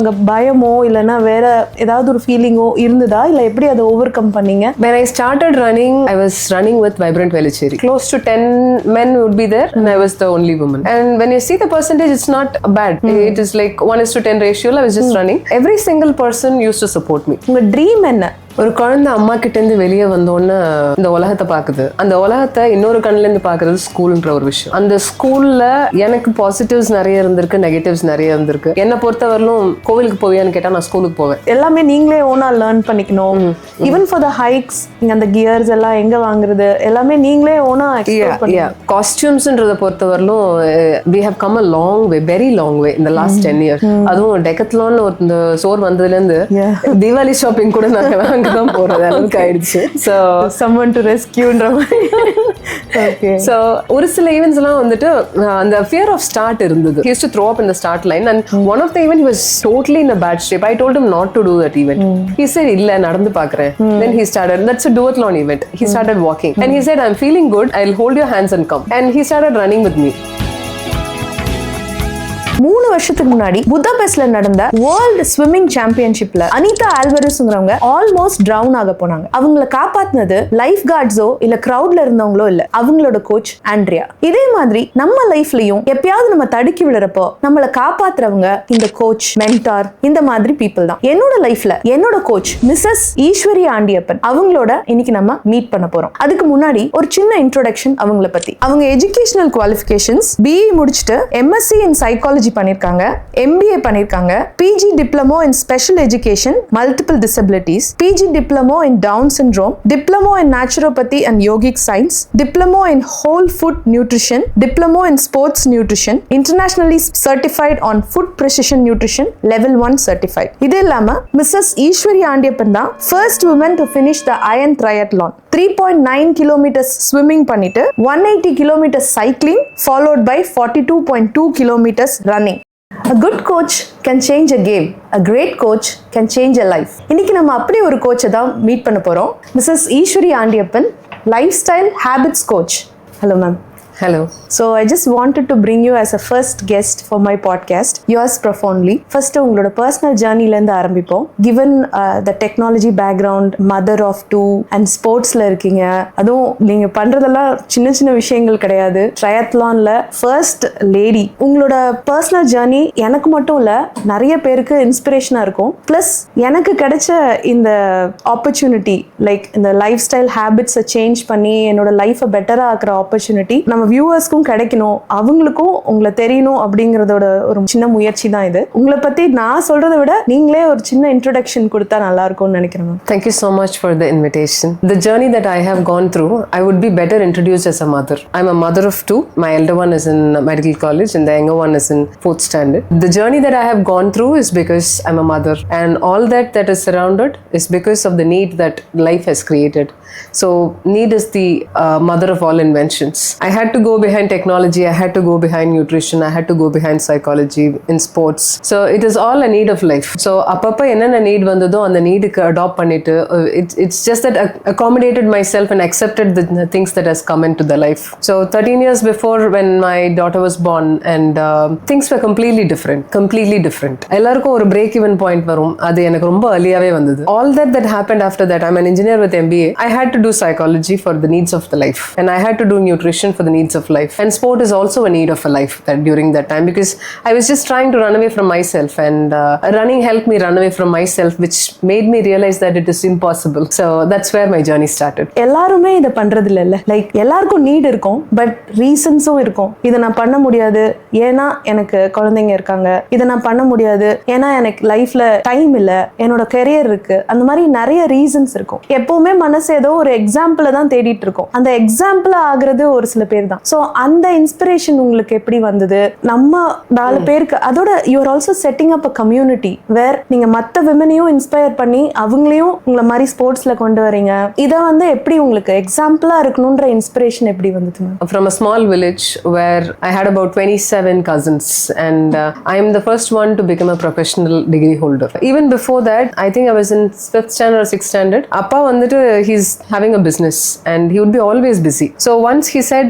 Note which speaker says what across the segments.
Speaker 1: உங்க பயமோ இல்லைன்னா வேற ஏதாவது ஒரு ஃபீலிங்கோ இருந்ததா, இல்லை எப்படி அதை ஓவர் கம் பண்ணீங்க?
Speaker 2: When I started running, I was running with Vibrant Velicheri. Close to 10 men would be there, and I was the only woman. And when you see the percentage, it's not bad. It is like 1:10 ratio. I was just running. Every single person used to support me.
Speaker 1: உங்க dream என்ன?
Speaker 2: ஒரு குழந்தை அம்மா கிட்ட இருந்து வெளியே வந்தோன்னு இந்த உலகத்தை பாக்குது. அந்த உலகத்தை இன்னொரு கண்ணுல இருந்து பாக்குறது ஸ்கூல்ன்ற ஒரு விஷயம். அந்த ஸ்கூல்ல எனக்கு பாசிட்டிவ்ஸ் நிறைய இருந்திருக்கு, நெகட்டிவ்ஸ் நிறைய இருந்திருக்கு. என்ன பொறுத்தவரையிலும் கோவிலுக்கு போவியான்னு கேட்டா நான் ஸ்கூலுக்கு போவேன்.
Speaker 1: எல்லாமே நீங்களே ஓனா லேர்ன் பண்ணிக்கணும். ஈவன் ஃபார் த ஹைக்ஸ், நீங்க அந்த கியர்ஸ் எல்லாம் எங்க வாங்குறது எல்லாமே நீங்களே ஓனா எக்ஸ்ப்ளோர் பண்ணுவீங்க.
Speaker 2: காஸ்டியூம்ஸ்ன்றத பொறுத்தவரையிலும் we have come a long way, very long way in the last 10 years. அதுவும் டெக்கத்லான் ஒரு இந்த ஸ்டோர் வந்ததுல இருந்து தீபாவளி ஷாப்பிங் கூட நாங்க தான் போறது அளவுக்கு ஆயிடுச்சு. So
Speaker 1: someone to rescueன்ற மாதிரி. Okay.
Speaker 2: So ஒரு சில ஈவென்ட்ஸ் எல்லாம் வந்துட்டு அந்த fear of start இருந்தது. He used to throw up in the start line, and one of the event he was totally in a bad shape. I told him not to do that event. He said இல்ல நடந்து பார்க்கறேன். Then he started, that's a duathlon event. He started walking and he said I'm feeling good, I'll hold your hands and come. And he started running with me.
Speaker 1: 3 வருஷத்துக்கு முன்னாடி புதாபெஸ்ட்ல நடந்த world swimming சாம்பியன்ஷிப்ல Anita ஆல்வரஸ்ங்கறவங்க almost drown ஆக போனாங்க. அவங்கள காப்பாத்துனது life கார்ட்ஸோ இல்ல கிரவுட்ல இருந்தவங்களோ இல்ல, அவங்களோட கோச் ஆண்ட்ரியா. இதே மாதிரி நம்ம லைஃப்லயும் எப்பயாவது நம்ம தடுக்கி விடுறப்போ நம்மள காப்பாத்துறவங்க இந்த கோச், மென்டார், இந்த மாதிரி பீப்புள் தான். என்னோட லைஃப்ல என்னோட கோச் மிஸ்ஸஸ் ஈஸ்வரி ஆண்டியப்பன் அவங்களோட இன்னைக்கு நம்ம மீட் பண்ண போறோம். அதுக்கு முன்னாடி ஒரு சின்ன இன்ட்ரோடக்ஷன் அவங்கள பத்தி. அவங்க எஜுகேஷனல் குவாலிஃபிகேஷன்ஸ் BE முடிச்சிட்டு MSc in சைக்காலஜி பண்ணிருக்காங்க, MBA பண்ணிருக்காங்க, PG diploma in special education multiple disabilities, PG diploma in down syndrome, diploma in naturopathy and yogic science, diploma in whole food nutrition, diploma in sports nutrition, internationally certified on food precision nutrition level 1 certified. இது இல்லாம Mrs Eswari Andiyappan தான் first woman to finish the Iron Triathlon. 3.9 kilometers swimming பண்ணிட்டு 180 kilometers cycling followed by 42.2 kilometers running. A good coach can change a game. A great coach can change a life. இன்னைக்கு நம்ம அப்படி ஒரு கோச்சை தான் meet பண்ண போறோம். Mrs Eswari Andiyappan, lifestyle habits coach. Hello ma'am.
Speaker 2: Hello.
Speaker 1: So I just wanted to bring you as a first guest for my podcast, Yours Profoundly. First, உங்களோட personal journey ல இருந்து ஆரம்பிப்போம். Given the technology background, mother of 2 and sportsல இருக்கீங்க. அதுவும் நீங்க பண்றதெல்லாம் சின்ன சின்ன விஷயங்கள் கிடையாது. ட்ரையத்லான்ல ஃபர்ஸ்ட் லேடி. உங்களோட personal journey எனக்கு மட்டும் இல்ல, நிறைய பேருக்கு இன்ஸ்பிரேஷனா இருக்கும். பிளஸ் எனக்கு கிடைச்ச இந்த ஆப்பர்ச்சுனிட்டி, லைக் இந்த லைஃப் ஸ்டைல் ஹேபிட்ஸை சேஞ்ச் பண்ணி என்னோட லைஃபை பெட்டரா ஆக்குற ஆப்பர்ச்சுனிட்டி நம்ம வியூவர்ஸ்க்கும் கிடைக்கணும், அவங்களுக்கும் உங்களை தெரியணும் அப்படிங்கறதோட ஒரு சின்ன முயற்சி தான் இது. உங்களை பத்தி நான் சொல்றதை விட நீங்களே ஒரு சின்ன இன்ட்ரோடக்ஷன் கொடுத்தா நல்லா இருக்கும்னு நினைக்கிறேன்.
Speaker 2: Thank you so much for the invitation. The journey that I have gone through, I would be better introduced as a mother. I'm a mother of 2. My elder one is in medical college and the younger one is in 4th standard. The journey that I have gone through is because I'm a mother, and all that is surrounded is because of the need that life has created. So need is the mother of all inventions. I had to go behind technology, I had to go behind nutrition, I had to go behind psychology in sports. So it is all a need of life. So அப்பப்ப என்னென்ன need வந்ததோ அந்த நீடுக்கு adapt பண்ணிட்டு it's just that I accommodated myself and accepted the things that has come into the life. So 13 years before when my daughter was born, and things were completely different. எல்லாருக்கும் ஒரு break even point வரும், அது எனக்கு ரொம்ப earlyயாவே வந்தது. All that happened after that. I'm an engineer with MBA. I had to do psychology for the needs of the life, and I had to do nutrition for the needs of life, and sport is also a need of a life that during that time, because I was just trying to run away from myself, and running helped me run away from myself, which made me realize that it is impossible. So that's where my journey started.
Speaker 1: எல்லாருமே இதை பண்றது இல்ல, like எல்லாருக்கும் NEET இருக்கும், but ரீசன்ஸும் இருக்கும். இதை நான் பண்ண முடியாது ஏன்னா எனக்கு குழந்தைங்க இருக்காங்க, இதை நான் பண்ண முடியாது ஏன்னா எனக்கு லைஃப்ல டைம் இல்ல, என்னோட கெரியர் இருக்கு, அந்த மாதிரி நிறைய ரீசன்ஸ் இருக்கும். எப்பவுமே மனசு ஏதோ ஒரு எக்ஸாம்பிள தான் தேடிட்டு இருக்கோம். அந்த எக்ஸாம்பிள் ஆகுறது ஒரு சில பேர் தான். சோ அந்த இன்ஸ்பிரேஷன் உங்களுக்கு எப்படி வந்தது? நம்ம 4 பேருக்கு அதோட you are also setting up a community where நீங்க மத்த விமனையும் இன்ஸ்பயர் பண்ணி அவங்களையும் உங்களை மாதிரி ஸ்போர்ட்ஸ்ல கொண்டு வரீங்க. இதை வந்து எப்படி உங்களுக்கு எக்ஸாம்பிளா இருக்கணும்ன்ற இன்ஸ்பிரேஷன் எப்படி வந்தது?
Speaker 2: From a small village where I had about 27 cousins, and I am the first one to become a professional degree holder. Even before that, I think I was in 5th standard or 6th standard. Appa வந்துட்டு he's having a business and he would be always busy. So once he said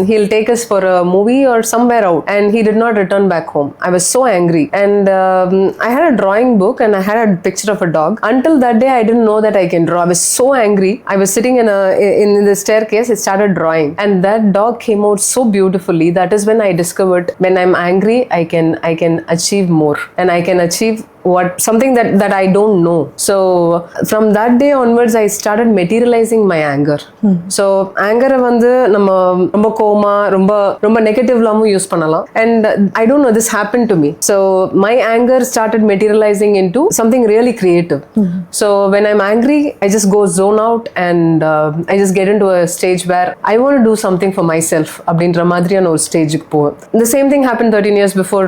Speaker 2: he'll take us for a movie or somewhere out, and he did not return back home. I was so angry, and I had a drawing book and I had a picture of a dog. Until that day, I didn't know that I can draw. I was so angry. I was sitting in the staircase. I started drawing, and that dog came out so beautifully. That is when I discovered, when I'm angry, I can achieve more, and I can achieve something that I don't know. So from that day onwards, I started materializing my anger. So anger வந்து நம்ம ரொம்ப coma ரொம்ப நெகட்டிவ்லாமும் use பண்ணலாம். And I don't know, this happened to me. So my anger started materializing into something really creative. So when I'm angry, I just go zone out, and I just get into a stage where I want to do something for myself. அப்படின்ற மாதிரியான ஒரு ஸ்டேஜுக்கு போவேன். The same thing happened 13 years before,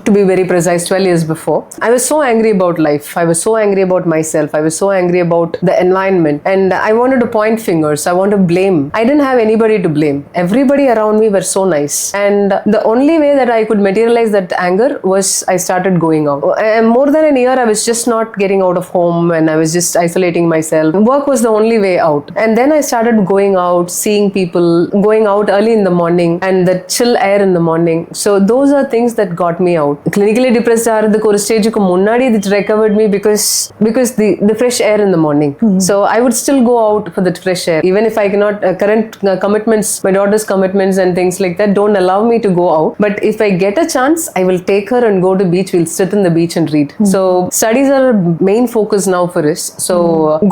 Speaker 2: to be very precise, 12 years before. I was so angry about life. I was so angry about myself. I was so angry about the environment, and I wanted to point fingers. I want to blame. I didn't have anybody to blame. Everybody around me were so nice, and the only way that I could materialize that anger was I started going out. And more than a year, I was just not getting out of home, and I was just isolating myself. Work was the only way out, and then I started going out, seeing people, going out early in the morning, and the chill air in the morning. So those are things that got me out. Clinically depressed ஆறதுக்கு ஒரு ஸ்டேஜுக்கு முன்னாடி it recovered me because the fresh air in the morning. So I would still go out for the fresh air, even if I cannot, current commitments, my daughter's commitments and things like that don't allow me to go out. But if I get a chance, I will take her and go to beach. We'll sit in the beach and read. So studies are main focus now for us. So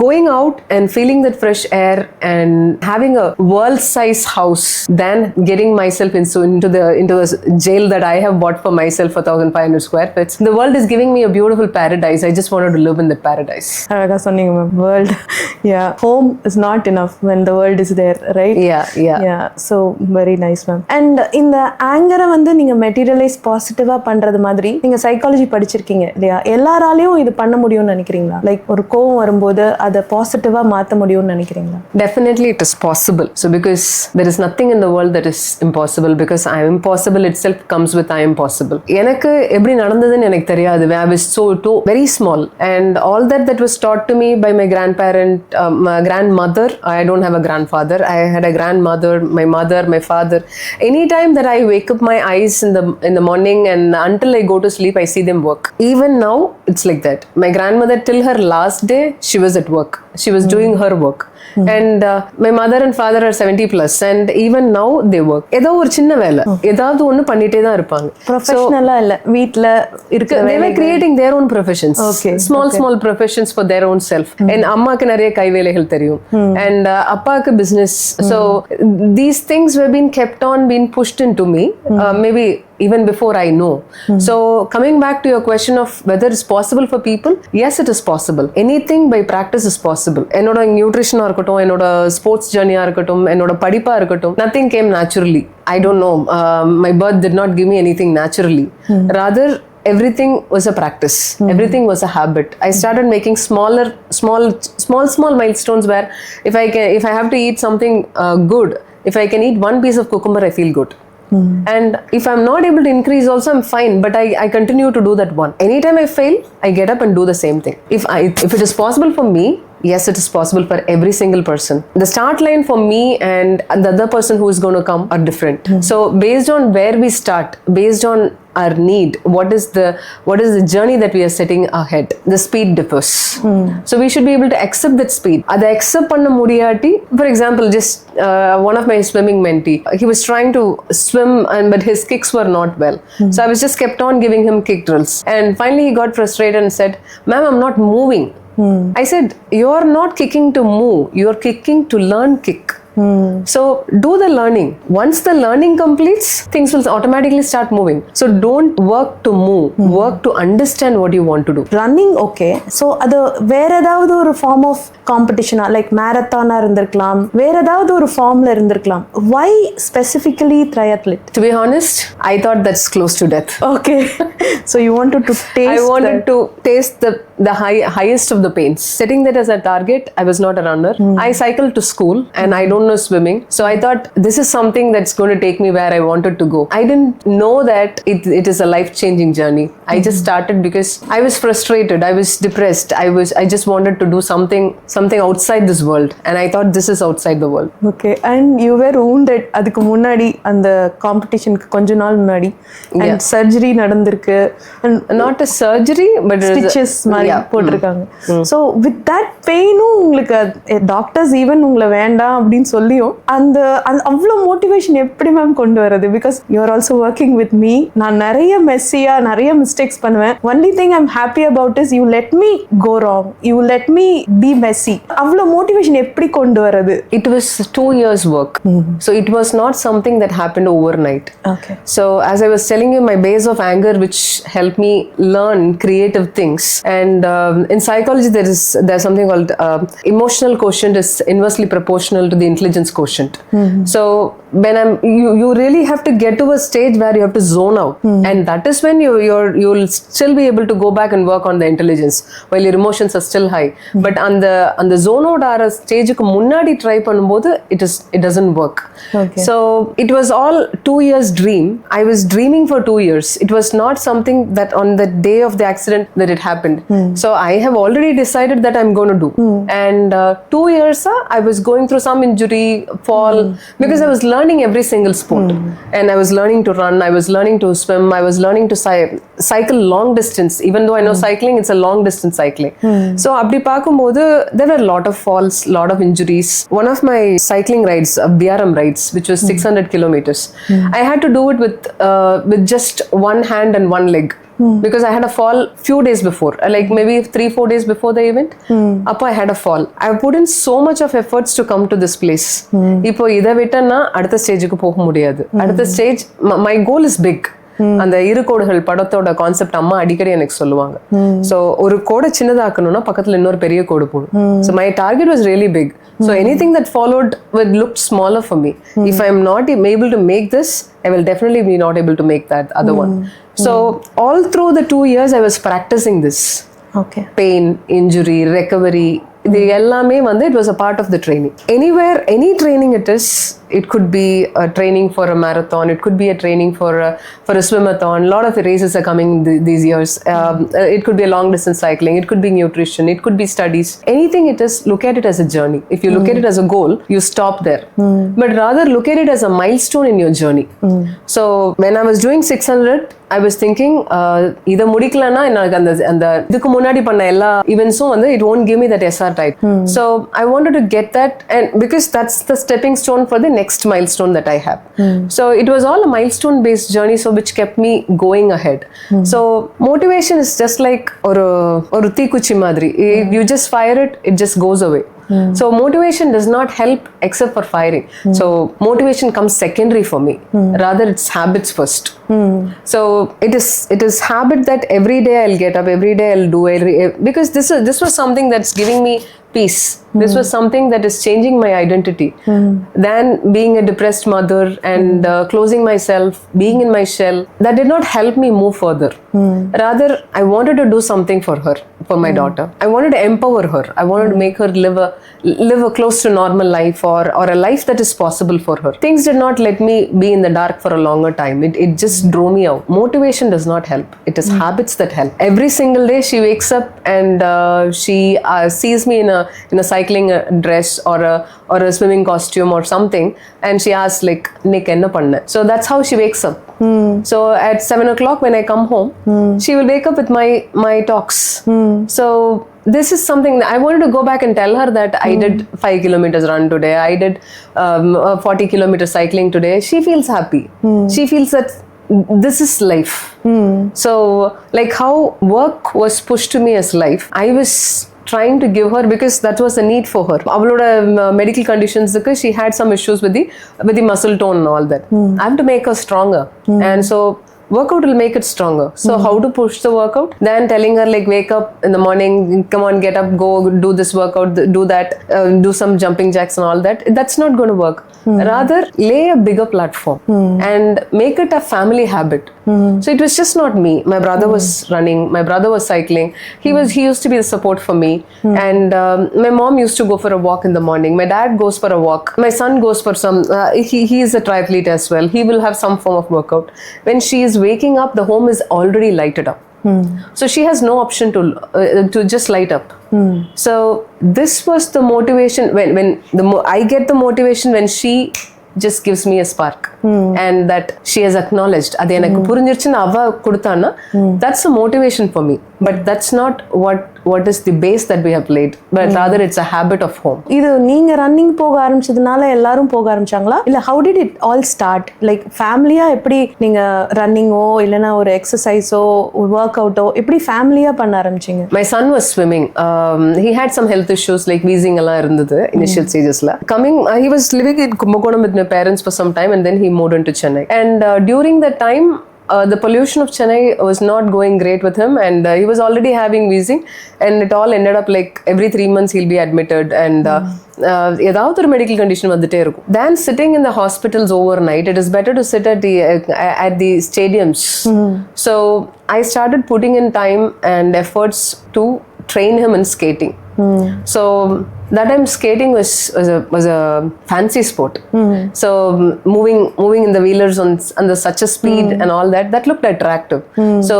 Speaker 2: going out and feeling that fresh air and having a world size house than getting myself into a jail that I have bought for myself for 1,500 square feet. The world is giving me a beautiful paradise. I just wanted to live in that paradise.
Speaker 1: அழகா சொன்னீங்க ma'am. World home is not enough when the world is there, right? So very nice ma'am. And இந்த ஆங்கரை வந்து நீங்க materialise பாசிட்டிவா பண்றது மாதிரி நீங்க சைக்காலஜி படிச்சிருக்கீங்க இல்லையா? எல்லாராலையும் இது பண்ண முடியும்னு நினைக்கிறீங்களா? லைக் ஒரு கோவம் வரும்போது அதை பாசிட்டிவா மாற்ற முடியும்னு நினைக்கிறீங்களா?
Speaker 2: Definitely it is possible. So because there is nothing in the world that is impossible, because I am impossible itself comes with I am possible. எனக்கு எப்படி நடந்ததுன்னு எனக்கு தெரியாது. I was so very small, and all that was taught to me by my my grandmother. I don't have a grandfather. I had a grandmother, my mother, my father. Anytime that I wake up my eyes in the morning and until I go to sleep, I see them work. Even now it's like that. My grandmother, till her last day, she was at work. She was doing her work. And my mother and father are 70 plus, and even now they work. ஏதோ ஒரு சின்ன வேலை ஏதாவது ஒன்று பண்ணிட்டே தான் இருப்பாங்க.
Speaker 1: ப்ரொஃபஷனலா இல்ல, வீட்ல இருக்க
Speaker 2: they were creating their own professions. Small professions for their own self. And அம்மாக்கு நிறைய கைவேலைகள் தெரியும், and அப்பாக்கு business. So these things were being kept on being pushed into me, maybe even before I know. So coming back to your question of whether it's possible for people, yes, it is possible. Anything by practice is possible. என்னோட நியூட்ரிஷனா இருக்கட்டும், என்னோட sports ஜர்னியா இருக்கட்டும், என்னோட படிப்பா இருக்கட்டும், nothing came naturally. I don't know, my birth did not give me anything naturally. Rather, everything was a practice. Everything was a habit. I started making small milestones where if I have to eat something good, if I can eat one piece of cucumber, I feel good. And if I'm not able to increase also, I'm fine, but I continue to do that one. Anytime I fail, I get up and do the same thing. If it is possible for me, yes, it is possible for every single person. The start line for me and the other person who is going to come are different. So based on where we start, based on our need, what is the journey that we are setting ahead, the speed differs. So we should be able to accept that speed. Ada accept panna mudiyati, for example, just one of my swimming mentee, he was trying to swim but his kicks were not well. So I was just kept on giving him kick drills, and finally he got frustrated and said, "Ma'am, I'm not moving." I said, "You're not kicking to move, you're kicking to learn kick." So do the learning. Once the learning completes, things will automatically start moving. So don't work to move, work to understand what you want to do.
Speaker 1: Running, okay. So அது வேற ஏதாவது ஒரு form of காம்படிஷனா, like மேரத்தானா இருந்திருக்கலாம், வேற ஏதாவது ஒரு ஃபார்ம்ல இருந்திருக்கலாம். Why specifically triathlete?
Speaker 2: To be honest, I thought that's close to death.
Speaker 1: Okay. So you wanted to taste
Speaker 2: I wanted to taste the highest of the pains. Setting that as a target, I was not a runner. I cycled to school, and I don't don't know swimming. So I thought this is something that's going to take me where I wanted to go. I didn't know that it is a life-changing journey. I just started because I was frustrated. I was depressed. I just wanted to do something outside this world. And I thought this is outside the world.
Speaker 1: Okay and you were wounded அதுக்கு முன்னாடி அந்த காம்படிஷனுக்கு கொஞ்ச நாள் முன்னாடி and surgery நடந்திருக்கு and
Speaker 2: Not a surgery, but
Speaker 1: stitches மாதிரி போட்டிருக்காங்க. ஸோ வித் தட் பெயினும் உங்களுக்கு டாக்டர்ஸ் ஈவன் உங்களை வேண்டாம் அப்படின்னு சொல்லியும் அந்த அவ்வளோ மோட்டிவேஷன் எப்படி மேம் கொண்டு வரது? Because you are also working with me. நான் நிறைய மெஸ்ஸியா நிறைய மிஸ்டேக்ஸ் பண்ணுவேன். Only thing I'm happy about is you let me go wrong, you let me be messy. அவ்வளோ மோட்டிவேஷன் எப்படி கொண்டு வரது?
Speaker 2: It was 2 years work. So it was not something that happened overnight.
Speaker 1: Okay.
Speaker 2: So as I was telling you, my base of anger which helped me learn creative things. And in psychology there's something called emotional quotient is inversely proportional to the intelligence quotient. So when you really have to get to a stage where you have to zone out, and that is when you'll still be able to go back and work on the intelligence while your emotions are still high. But on the zone out ஆற ஸ்டேஜுக்கு முன்னாடி try பண்ணும்போது it doesn't work.
Speaker 1: Okay.
Speaker 2: So it was all 2 years dream. I was dreaming for 2 years. It was not something that on the day of the accident that it happened. So I have already decided that I'm going to do. And 2 years I was going through some injury, fall, because I was learning every single sport. And I was learning to run, I was learning to swim, I was learning to cycle long distance. Even though I know cycling, it's a long distance cycling. So அப்படி பார்க்கும்போது there were a lot of falls, lot of injuries. One of my cycling rides, BRM rides, which was 600 kilometers, I had to do it with just one hand and one leg. Because I had a fall few days before, like maybe 3-4 days before the event. Appo I had a fall. I put in so much of efforts to come to this place. Ipo idha vittana adutha stage ku poga mudiyadhu. Adutha stage my goal is big. அந்த இரு கோடுகள் படத்தோட concept அம்மா அடிக்கடி எனக்கு சொல்லுவாங்க. So ஒரு கோடை சின்னதாக்கணும்னா பக்கத்துல இன்னொரு பெரிய கோடு போடும். So my target was really big. So anything that followed with look smaller for me. If I am not able to make this, I will definitely be not able to make that other one. So all through the 2 years I was practicing this.
Speaker 1: Okay.
Speaker 2: Pain, injury, recovery, இது எல்லாமே வந்து it was a part of the training. Anywhere, any training it is, it could be a training for a marathon, it could be a training for a swimathon. A lot of the races are coming these years. It could be a long distance cycling, it could be nutrition, it could be studies. Anything it is, look at it as a journey. If you look at it as a goal, you stop there. But rather look at it as a milestone in your journey. So when I was doing 600, I was thinking இதை முடிக்கலன்னா எனக்கு அந்த இதுக்கு முன்னாடி பண்ண எல்லா ஈவென்ட்ஸும் வந்து it won't give me that SR type. So I wanted to get that, and because that's the stepping stone for the next milestone that I have. So it was all a milestone based journey, so which kept me going ahead. So motivation is just like ஒரு தீக்குச்சி மாதிரி. You just fire it, it just goes away. So motivation does not help except for firing. So motivation comes secondary for me. Rather it's habits first. So it is habit that every day I'll get up, every day I'll do because this was something that's giving me peace. This was something that is changing my identity. Than being a depressed mother and closing myself, being in my shell, that did not help me move further. Rather, I wanted to do something for her, for my daughter. I wanted to empower her. I wanted to make her live a close to normal life, or a life that is possible for her. Things did not let me be in the dark for a longer time. It just drove me out. Motivation does not help. It is habits that help. Every single day she wakes up and she sees me in a cycling dress or a swimming costume or something, and she asks like, Nick enna panna? So that's how she wakes up. So at 7 o'clock when I come home, she will wake up with my talks. So this is something that I wanted to go back and tell her that I did 5 kilometers run today, I did 40 kilometers cycling today. She feels happy. She feels that this is life. So like how work was pushed to me as life, I was trying to give her, because that was a need for her. Avaloda medical conditions, because she had some issues with the muscle tone and all that. I have to make her stronger. And so workout will make it stronger. So how to push the workout? Then telling her like, wake up in the morning, come on, get up, go do this workout, do that, do some jumping jacks and all that. That's not going to work. rather lay a bigger platform and make it a family habit. So it was just not me. My brother was running, my brother was cycling. He used to be the support for me. And my mom used to go for a walk in the morning. My dad goes for a walk. My son goes for some, he is a triathlete as well. He will have some form of workout. When she is waking up, the home is already lighted up. So she has no option to just light up. So this was the motivation. When I get the motivation when she just gives me a spark, and that she has acknowledged adu enakku purinjiruchunu ava kudutana, that's a motivation for me. But that's not what is the base that we have laid, but rather it's a habit of home.
Speaker 1: இது நீங்க running போக ஆரம்பிச்சதுனால எல்லாரும் போக ஆரம்பிச்சாங்களா, இல்ல how did it all start? Like ஃபேமிலியா எப்படி நீங்க ரன்னிங்கோ இல்லனா ஒரு எக்ஸசைஸோ ஒர்க் அவுட்டோ எப்படி ஃபேமிலியா பண்ண ஆரம்பிச்சீங்க?
Speaker 2: My son was swimming. He had some health issues like wheezing alla irundhathu initial stages la. He was living in Kumbakonam with my parents for some time, and then he moved into Chennai. And during that time, the pollution of Chennai was not going great with him, and he was already having wheezing, and it all ended up like every 3 months he'll be admitted, and ஏதாவது ஒரு medical condition வந்துட்டே இருக்கும். Than sitting in the hospitals overnight, it is better to sit at the stadiums. So I started putting in time and efforts to train him in skating. So that time skating was a fancy sport. So moving in the wheelers on the such a speed and all that looked attractive. So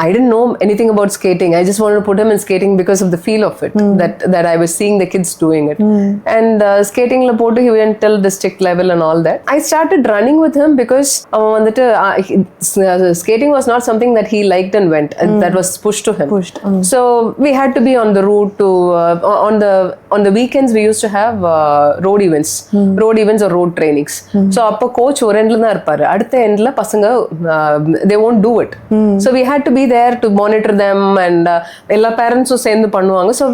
Speaker 2: I didn't know anything about skating. I just wanted to put him in skating because of the feel of it, that I was seeing the kids doing it. And skating la potu he went till district level and all that. I started running with him because skating was not something that he liked and went. That was pushed to him. So we had to be on the route to on the weekends we used to have road events or road trainings. So appo coach ஒரு endல தான் இருப்பாரு, அடுத்த endல பசங்க they won't do it. So we had to be there to monitor them, and எல்லா பேரண்ட்ஸும் சேர்ந்து பண்ணுவாங்க. So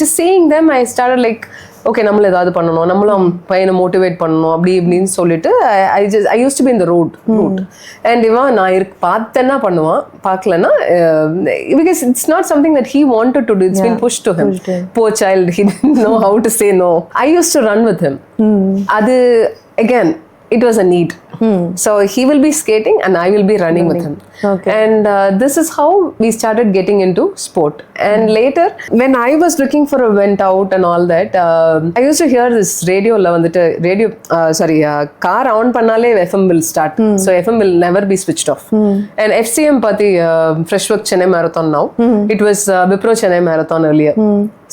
Speaker 2: just seeing them, I started like, okay, நம்மள ஏதாவது பண்ணணும், நம்மளும் பையனை மோட்டிவேட் பண்ணணும் அப்படி இப்படின்னு சொல்லிட்டு I used to be in the route. And இவன் நான் பார்த்தேன்னா பண்ணுவான், பார்க்கலன்னா because it's not something that he wanted to do, it's been pushed to him. Poor child, he didn't know how to say no. I used to run with him. அது again, it was a need. So he will be skating and I will be running with him. Okay. And this is how we started getting into sport. And later, when I was looking for a went out and all that, I used to hear this radio la vandittu car on pannale FM will start. So FM will never be switched off. And FCM pati Freshwork Chennai Marathon now. It was Wipro Chennai Marathon earlier.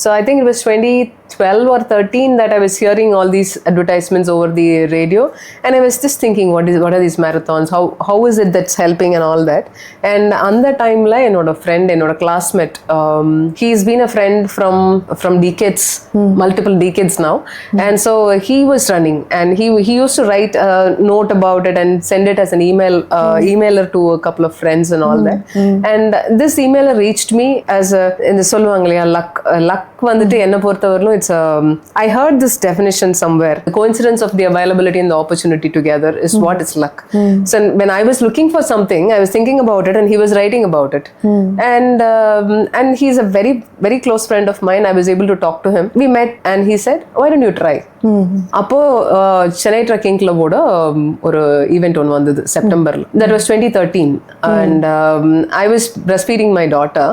Speaker 2: So I think it was 2012 or 13 that I was hearing all these advertisements over the radio, and I was just thinking, what are these marathons? How is it that's helping and all that? And on that time la enoda friend, enoda classmate, he's been a friend from decades, multiple decades now. And so he was running, and he used to write a note about it and send it as an emailer to a couple of friends and all that. And this emailer reached me as in the solvangaliya luck வந்துட்டு என்ன பொறுத்தவரையிலும் it's I heard this definition somewhere. The coincidence of the availability and the opportunity together is what is luck. So when I was looking for something, I was thinking about it and he was writing about it. And he's a very very close friend of mine. I was able to talk to him. We met and he said, why don't you try? அப்போ Chennai trekking கிளப்போட ஒரு event ஒன்று வந்தது செப்டம்பர்ல. That was 2013 and I was breastfeeding my daughter,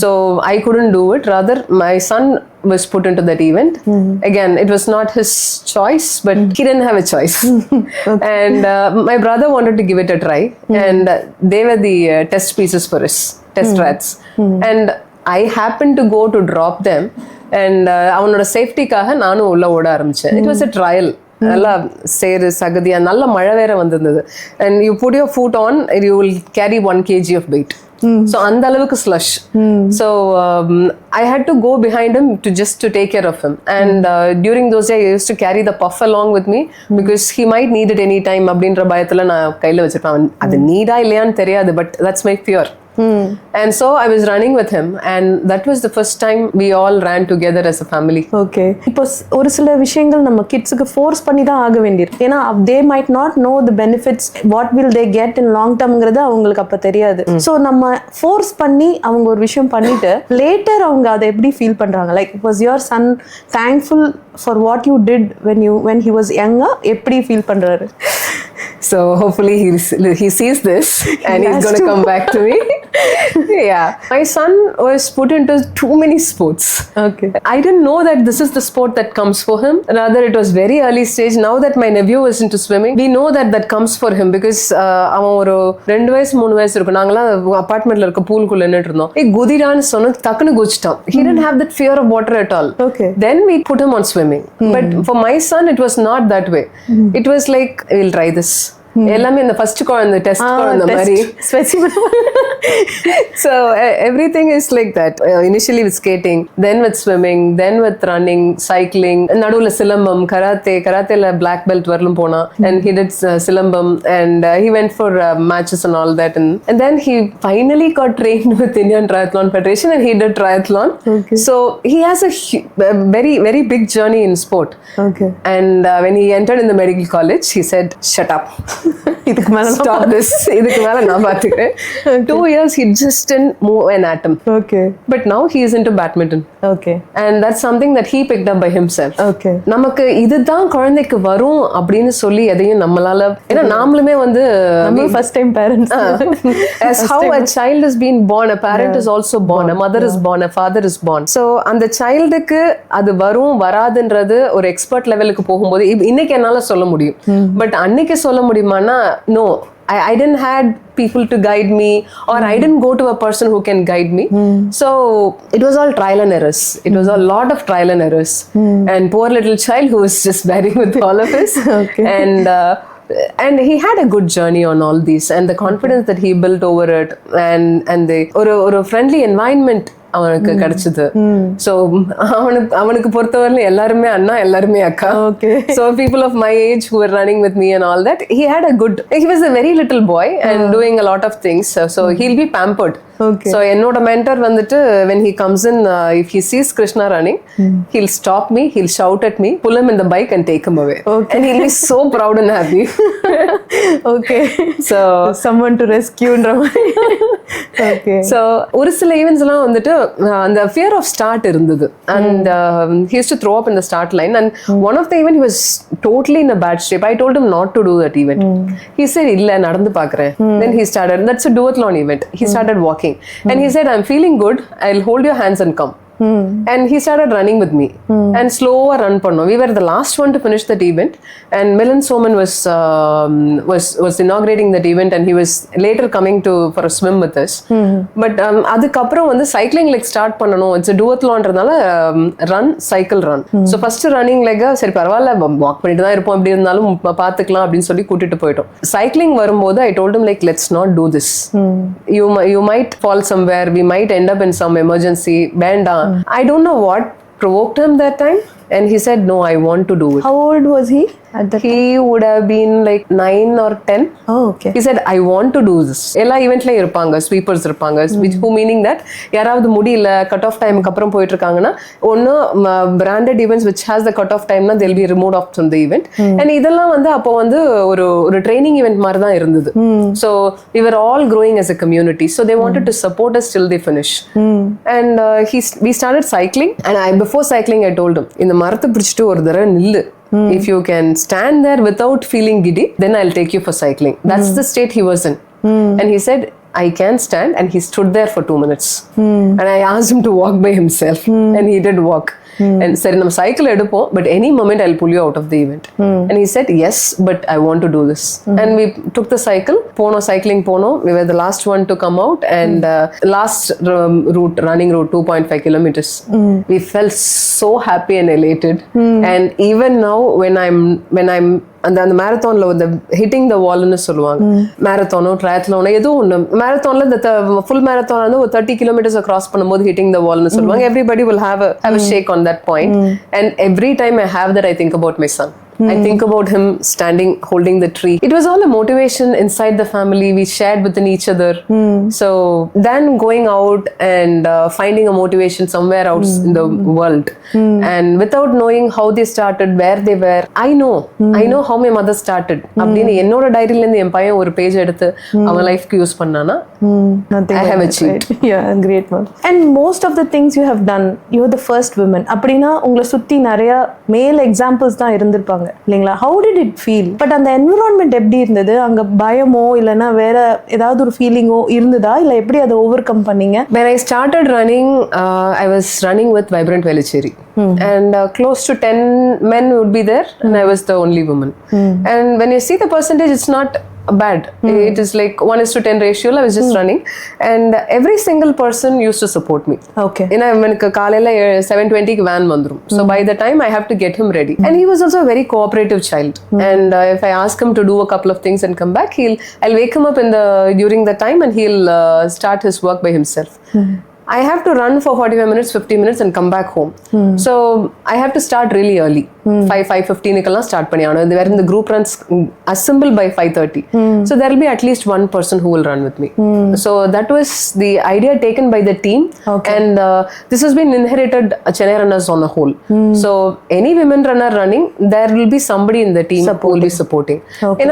Speaker 2: so I couldn't do it. Rather my son was put into that event. Again, it was not his choice, but he didn't have a choice. And my brother wanted to give it a try, and they were the test pieces for us, test rats. And I happened to go to drop them, and அவனோட சேஃப்டிக்காக நானும் உள்ள ஓட ஆரம்பிச்சேன். It was a trial. நல்லா சேரு சகதியா நல்ல மழை வேற வந்திருந்தது. And you put your foot on, you will carry 1 kg of weight. So அந்த அளவுக்கு slush. So I had to go behind him to take care of him. And during those days I used to carry the puff along with me because he might need it any time அப்படின்ற பயத்துல நான் கையில வச்சிருப்பேன். அது நீடா இல்லையான்னு தெரியாது, but that's my fear. And so I was running with him, and that was the first time we all ran together as a family.
Speaker 1: Okay, இப்போ ஒரு சில விஷயங்கள் நம்ம கிட்ஸுக்கு ஃபோர்ஸ் பண்ணி தான் ஆக வேண்டியிருக்கு. ஏன்னா they might not know the benefits, what will they get in long டர்ம்ங்கிறது அவங்களுக்கு அப்ப தெரியாது. ஸோ நம்ம ஃபோர்ஸ் பண்ணி அவங்க ஒரு விஷயம் பண்ணிட்டு லேட்டர் அவங்க அதை எப்படி ஃபீல் பண்றாங்க? Like was your son thankful for what you did when he was younger? எப்படி ஃபீல் பண்றாரு?
Speaker 2: So hopefully he sees this and he's going to come back to me. Yeah, my son was put into too many sports.
Speaker 1: Okay,
Speaker 2: I didn't know that this is the sport that comes for him. Rather, it was very early stage. Now that my nephew was into swimming, we know that comes for him because அவன் ஒரு 2 வயசு 3 வயசு இருக்கும். நாங்களாம் அபார்ட்மெண்ட்ல இருக்க பூலுக்குள்ள நின்னுட்டு இருந்தோம். குதிடான்னு சொன்ன டக்குன்னு குதிச்சிட்டான். He didn't have that fear of water at all.
Speaker 1: Okay,
Speaker 2: then we put him on swimming. But for my son it was not that way. It was like, we'll try this. எல்லாமே இந்த first குழந்தை test குழந்தை மாதிரி. So everything is like that. Initially with skating, then with swimming, then with running, cycling, நடுவுல silambam, கராத்தேல black belt வரலும் போனா, and he did silambam, and he went for matches and all that, and then he finally got trained with Indian Triathlon Federation and he did triathlon.
Speaker 1: Okay.
Speaker 2: So he has a very very big journey in sport.
Speaker 1: Okay,
Speaker 2: And when he entered in the medical college, he said, shut up.
Speaker 1: இதுக்கு மேல
Speaker 2: Stop this. இதுக்கு மேல நான் பாத்துக்கிறேன். 2 years he just didn't move an atom.
Speaker 1: Okay,
Speaker 2: But now he is into badminton.
Speaker 1: okay,
Speaker 2: And that's something that he picked up by himself.
Speaker 1: okay.
Speaker 2: நமக்கு இதுதான் குழந்தைக்கு வரும் அப்படின்னு சொல்லி எதையும் நம்மளால, ஏன்னா நாமளுமே வந்து
Speaker 1: நம்ம first time parents.
Speaker 2: as how a child is being born, a parent is also born, a mother is born, a father is born. So அந்த childக்கு அது வரும் வராதுன்றது ஒரு எக்ஸ்பர்ட் லெவலுக்கு போகும்போது இன்னைக்கு என்னால சொல்ல முடியும். பட் அன்னைக்கு சொல்ல முடியுமானா no. I didn't had people to guide me, or I didn't go to a person who can guide me. So it was all trial and errors. It was a lot of trial and errors. And poor little child who was just bearing with all of us.
Speaker 1: Okay.
Speaker 2: And he had a good journey on all these, and the confidence that he built over it, and the ஒரு friendly environment அவனுக்கு கிடைச்சது. So அவனுக்கு பொறுத்தவரை எல்லாருமே அண்ணா எல்லாருமே அக்கா.
Speaker 1: Okay.
Speaker 2: So people of my age who were running with me and all that, he was a very little boy and doing a lot of things. So he'll be pampered.
Speaker 1: Okay.
Speaker 2: So என்னோட mentor வந்துட்டு when he comes in, if he sees Krishna running, he'll stop me, he'll shout at me, pull him in the bike and take him away.
Speaker 1: Okay.
Speaker 2: And he'll be so proud and happy.
Speaker 1: Okay,
Speaker 2: So
Speaker 1: someone to rescueன்ற மாதிரி. Okay,
Speaker 2: so ஒரு சில events எல்லாம் வந்துட்டு அந்த fear of start இருந்தது, and he used to throw up in the start line, and one of the event he was totally in a bad shape. I told him not to do that event. He said இல்ல நடந்து பார்க்கறேன். Then he started, that's a duathlon event. He started walking and he said, I'm feeling good, I'll hold your hands and come. And he started running with me and slower run பண்ணோம். We were the last one to finish that event, and Milan Soman was inaugurating that event, and he was later coming for a swim with us. But அதுக்கப்புறம் வந்து cycling leg start பண்ணணும். It's a duathlonன்றதால run cycle run. So first running leg சரி பரவாயில்ல walk பண்ணிட்டு தான் இருப்போம், எப்படி இருந்தாலும் பாத்துக்கலாம் அப்படின்னு சொல்லி கூட்டிட்டு போயிட்டோம். Cycling வரும்போது I told him like, let's not do this. You might fall somewhere, we might end up in some emergency. வேண்டாம். I don't know what provoked him that time, and he said no, I want to do it.
Speaker 1: how old was he at that?
Speaker 2: He would have been like 9 or 10.
Speaker 1: Oh, okay.
Speaker 2: He said I want to do this. எல்லா ஈவென்ட்லயும் இருப்பாங்க, sweepers இருப்பாங்க, who meaning that யாராவது முடியல cut off டைமுக்கு அப்புறம் போயிட்டு இருக்காங்கன்னா ஒன்னு branded events which has the cut off time na they'll be removed off from the event. And இதெல்லாம் வந்து அப்போ வந்து ஒரு ட்ரைனிங் ஈவென்ட் மாதிரி தான் இருந்தது. So we were all growing as a community, so they wanted to support us till they finish. And we started cycling, and before cycling I told him, இந்த மரத்தை பிடிச்சிட்டு ஒரு தடவை நில்லு. If you can stand there without feeling giddy, then I'll take you for cycling. That's the state he was in. And he said, I can stand, and he stood there for 2 minutes. And I asked him to walk by himself, and he did walk. And சரி நம்ம cycle எடுப்போம், but any moment I'll pull you out of the event. And he said yes, but I want to do this. And we took the cycle, போனோம் cycling போனோம். We were the last one to come out, and last running route 2.5 kilometers. We felt so happy and elated. And even now when I'm அந்த மேரத்தான்ல வந்து hitting த வால்னு சொல்லுவாங்க. மேரத்தானோ ட்ரையத்லானோ ஏதோ ஒன்று, மேரத்தான்ல இந்த full marathon வந்து ஒரு 30 கிலோமீட்டர்ஸ் கிராஸ் பண்ணும்போது ஹிட்டிங் த வால்னு சொல்லுவாங்க. Everybody will have a shake on that point. And every time I have that, I think about my son. I think about him standing holding the tree. It was all a motivation inside the family. We shared within each other. So then going out and finding a motivation somewhere out in the world, and without knowing how they started, where they were, I know how my mother started. அப்படின்னு என்னோட டைரியில இருந்து என் பையன் ஒரு page எடுத்து அவன் லைஃப்க்கு use பண்ணானா, I have achieved.
Speaker 1: Yeah, great man. And most of the things you have done, you are the first woman. அப்படின்னா உங்களை சுத்தி நிறைய மேல் எக்ஸாம்பிள்ஸ் தான் இருந்திருப்பாங்க இல்லைங்களா? How did it feel? But அந்த என்விரான்மெண்ட் எப்படி இருந்தது? அங்க பயமோ இல்லைன்னா வேற ஏதாவது ஒரு ஃபீலிங்கோ இருந்ததா, இல்ல எப்படி அதை ஓவர் கம் பண்ணீங்க?
Speaker 2: When I started running, I was running with Vibrant Velicheri, and close to 10 men would be there, and I was the only woman. And when you see the percentage, it's not bad. It is like 1:10 ratio. I was just running, and every single person used to support me.
Speaker 1: Okay.
Speaker 2: ஏன்னா எனக்கு காலையில 7:20 van வந்துரும். So by the time I have to get him ready. And he was also a very cooperative child. And if I ask him to do a couple of things and come back, I'll wake him up during the time, and he'll start his work by himself. I have to run for 45 minutes, 50 minutes and come back home. So I have to start really early. 5:15 start பண்ணி ஆகணும். Where in the group runs assemble by 5:30. So there will be at least one person who will run with me. So that was the idea taken by the team.
Speaker 1: Okay.
Speaker 2: And this has been inherited Chennai runners on a whole. So any women runner running, there will be somebody in the team who will be supporting.
Speaker 1: Okay.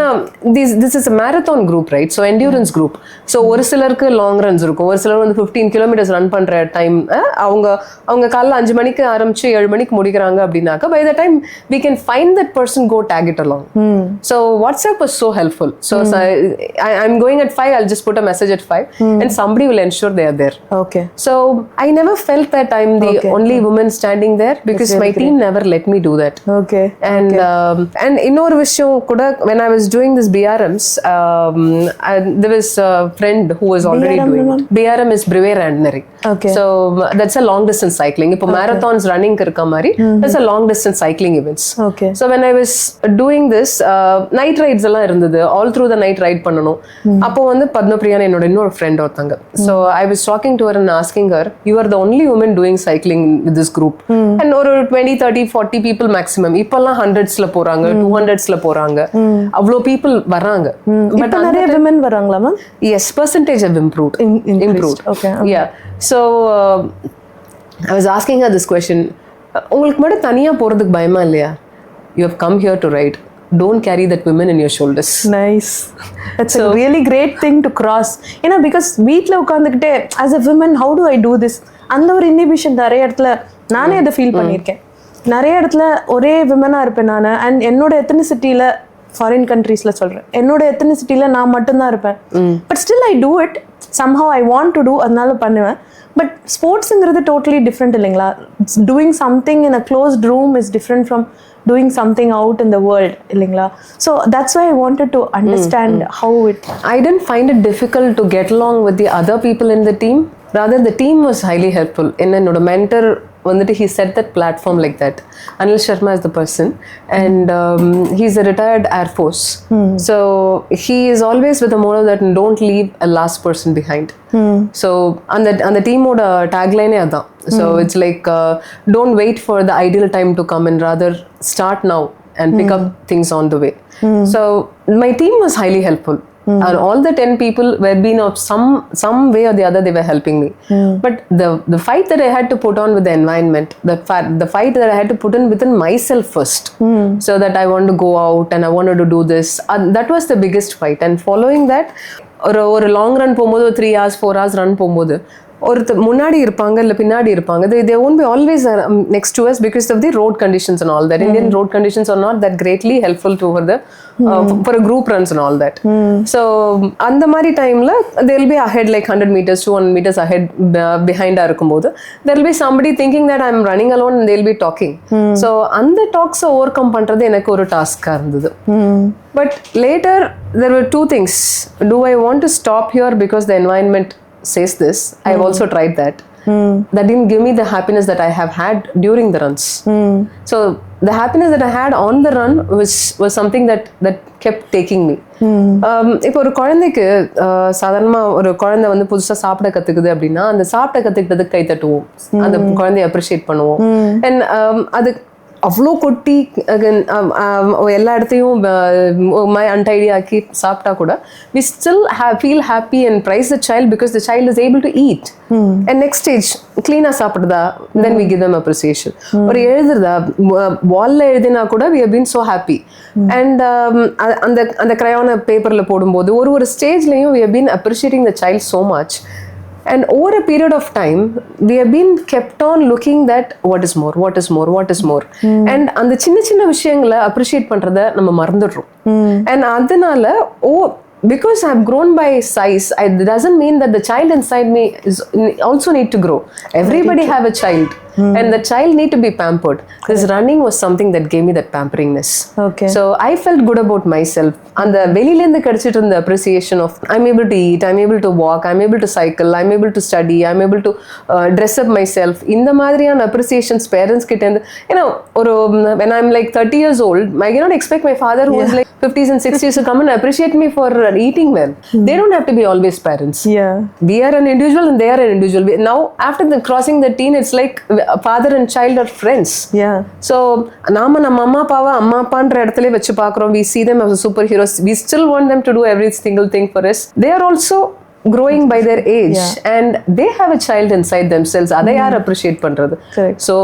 Speaker 2: This is a marathon group, right? So endurance group. So ஒரு சிலருக்கு long runs இருக்கும், ஒரு சிலர் வந்து 15 kilometers run பண்ற time, அவங்க காலைல 5 மணிக்கு ஆரம்பிச்சு 7 மணிக்கு முடிக்கிறாங்க அப்படின்னாக்கா, by the time we can find that person, go tag it along. So WhatsApp was so helpful. So I'm going at 5, I'll just put a message at 5, and somebody will ensure they are there.
Speaker 1: Okay.
Speaker 2: So I never felt that I'm the only woman standing there, because my team never let me do that.
Speaker 1: Okay.
Speaker 2: And இன்னொரு விஷயம் கூட, when I was doing this BRMs, there was a friend who was already doing it. BRM is Breve Randneri.
Speaker 1: Okay.
Speaker 2: So that's a long distance cycling. இப்போ marathons running இருக்க மாதிரி, that's a long distance cycling events.
Speaker 1: Okay.
Speaker 2: So when I was doing this, night rides எல்லாம் இருந்தது, all through the night ride பண்ணணும். அப்போ வந்து பத்மபிரியான்னு என்னோட இன்னொரு friend ஒருத்தாங்க. So I was talking to her and asking her, you are the only woman doing cycling with this group. And ஒரு 20, 30, 40 people maximum. இப்பெல்லாம் 100sல போறாங்க, 200sல போறாங்க, அவ்வளோ people வராங்க.
Speaker 1: But நிறைய women வராங்களா ma'am?
Speaker 2: Yes, percentage have improved. Improved.
Speaker 1: Okay.
Speaker 2: Yeah. So I was asking her this question. உங்களுக்கு மட்டும் தனியா போறதுக்கு பயமா இல்லையா? You have come here to ride. Don't carry that women in your shoulders.
Speaker 1: Nice. That's a really great thing to cross. Because வீட்டில் உட்காந்துக்கிட்டே as a woman, how do I do this? அந்த ஒரு inhibition நிறைய இடத்துல நானே அதை feel பண்ணியிருக்கேன். நிறைய இடத்துல ஒரே விமனாக இருப்பேன் நான். அண்ட் என்னோட எத்தனிசிட்டியில், ஃபாரின் கண்ட்ரீஸில் சொல்கிறேன், என்னோட எத்தனிசிட்டியில் நான் மட்டும்தான் இருப்பேன். But still I do it. somehow I want to do, அதனால பண்ணுவேன். பட் ஸ்போர்ட்ஸுங்கிறது டோட்டலி டிஃப்ரெண்ட் இல்லைங்களா? Doing something in a closed room is different from doing something out in the world, illingla. So that's why I wanted to understand how it.
Speaker 2: I didn't find it difficult to get along with the other people in the team. Rather, the team was highly helpful. Ennoda mentor வந்துட்டு he set that platform like that. Anil Sharma is the person, and he's a retired Air Force. So he is always with the motto that don't leave a last person behind. So on the team oda tagline adha. So it's like don't wait for the ideal time to come, and rather start now and pick up things on the way. So my team was highly helpful. And all the 10 people were being of some way or the other, they were helping me. But the fight that I had to put on with the environment, the fight that I had to put in within myself first, so that I want to go out and I wanted to do this, that was the biggest fight. And following that, ஒரு long run போகும்போது, 3 hours 4 hours run போகும்போது, ஒருத்தர் முன்னாடி இருப்பாங்க இல்லை பின்னாடி இருப்பாங்க. They won't be always next to us because of the road conditions and all that. Indian road conditions are not that greatly helpful for a group runs and all that. So அந்த மாதிரி டைம்ல they will be ahead like 100 meters 200 meters ahead behind இருக்கும்போது there will be somebody thinking that I'm running alone and they will be talking. So அந்த டாக்ஸை over come பண்றது எனக்கு ஒரு டாஸ்காக இருந்தது. But later there were two things. Do I want to stop here because the environment says this? I've also tried that. That didn't give me the happiness that I have had during the runs. So the happiness that I had on the run was something that kept taking me. இப்போ ஒரு குழந்தைக்கு சாதாரணமாக ஒரு குழந்தை வந்து புதுசாக சாப்பிட கற்றுக்குது அப்படின்னா, அந்த சாப்பிட கற்றுக்கிட்டதுக்கு கை தட்டுவோம், அந்த குழந்தைய அப்ரிஷியேட் பண்ணுவோம். அண்ட் அது அவ்வளோ கொட்டி எல்லா இடத்தையும் அன்டைடி ஆக்கி சாப்பிட்டா கூட we still feel happy and praise the child because the child is able to eat. And next stage clean சாப்பிடுதா, then we give them appreciation. ஒரு எழுதுறதா, வால்ல எழுதினா கூட we have been so happy. And அந்த crayon பேப்பர்ல போடும்போது ஒரு ஸ்டேஜ்லயும் we have been appreciating the child so much. And over a period of time, we have been kept on looking that what is more. And அந்த சின்ன விஷயங்களை appreciate பண்றத நம்ம மறந்துடுறோம். And அதனால because I have grown by size, it doesn't mean that the child inside me is also need to grow. Everybody have a child. And the child need to be pampered. This running was something that gave me that pamperingness.
Speaker 1: Okay.
Speaker 2: So I felt good about myself. And the வெளியிலேருந்து கிடைச்சிட்டு இருந்த appreciation of I'm able to eat, I'm able to walk, I'm able to cycle, I'm able to study, I'm able to dress up myself. இந்த மாதிரியான appreciations parents கிட்ட இருந்து, when I'm like 30 years old, I cannot expect my father who is like 50s and 60s to come and appreciate me for eating well. They don't have to be always parents.
Speaker 1: Yeah.
Speaker 2: We are an individual and they are an individual. Now after crossing the teen, it's like father and child are friends.
Speaker 1: Yeah.
Speaker 2: So நாம நம்ம அம்மா அப்பான்ற இடத்துல வச்சு பார்க்குறோம். We see them as superheroes. We still want them to do every single thing for us. They are also growing by their age. And they have a child inside themselves. அதை யார் appreciate பண்றது? So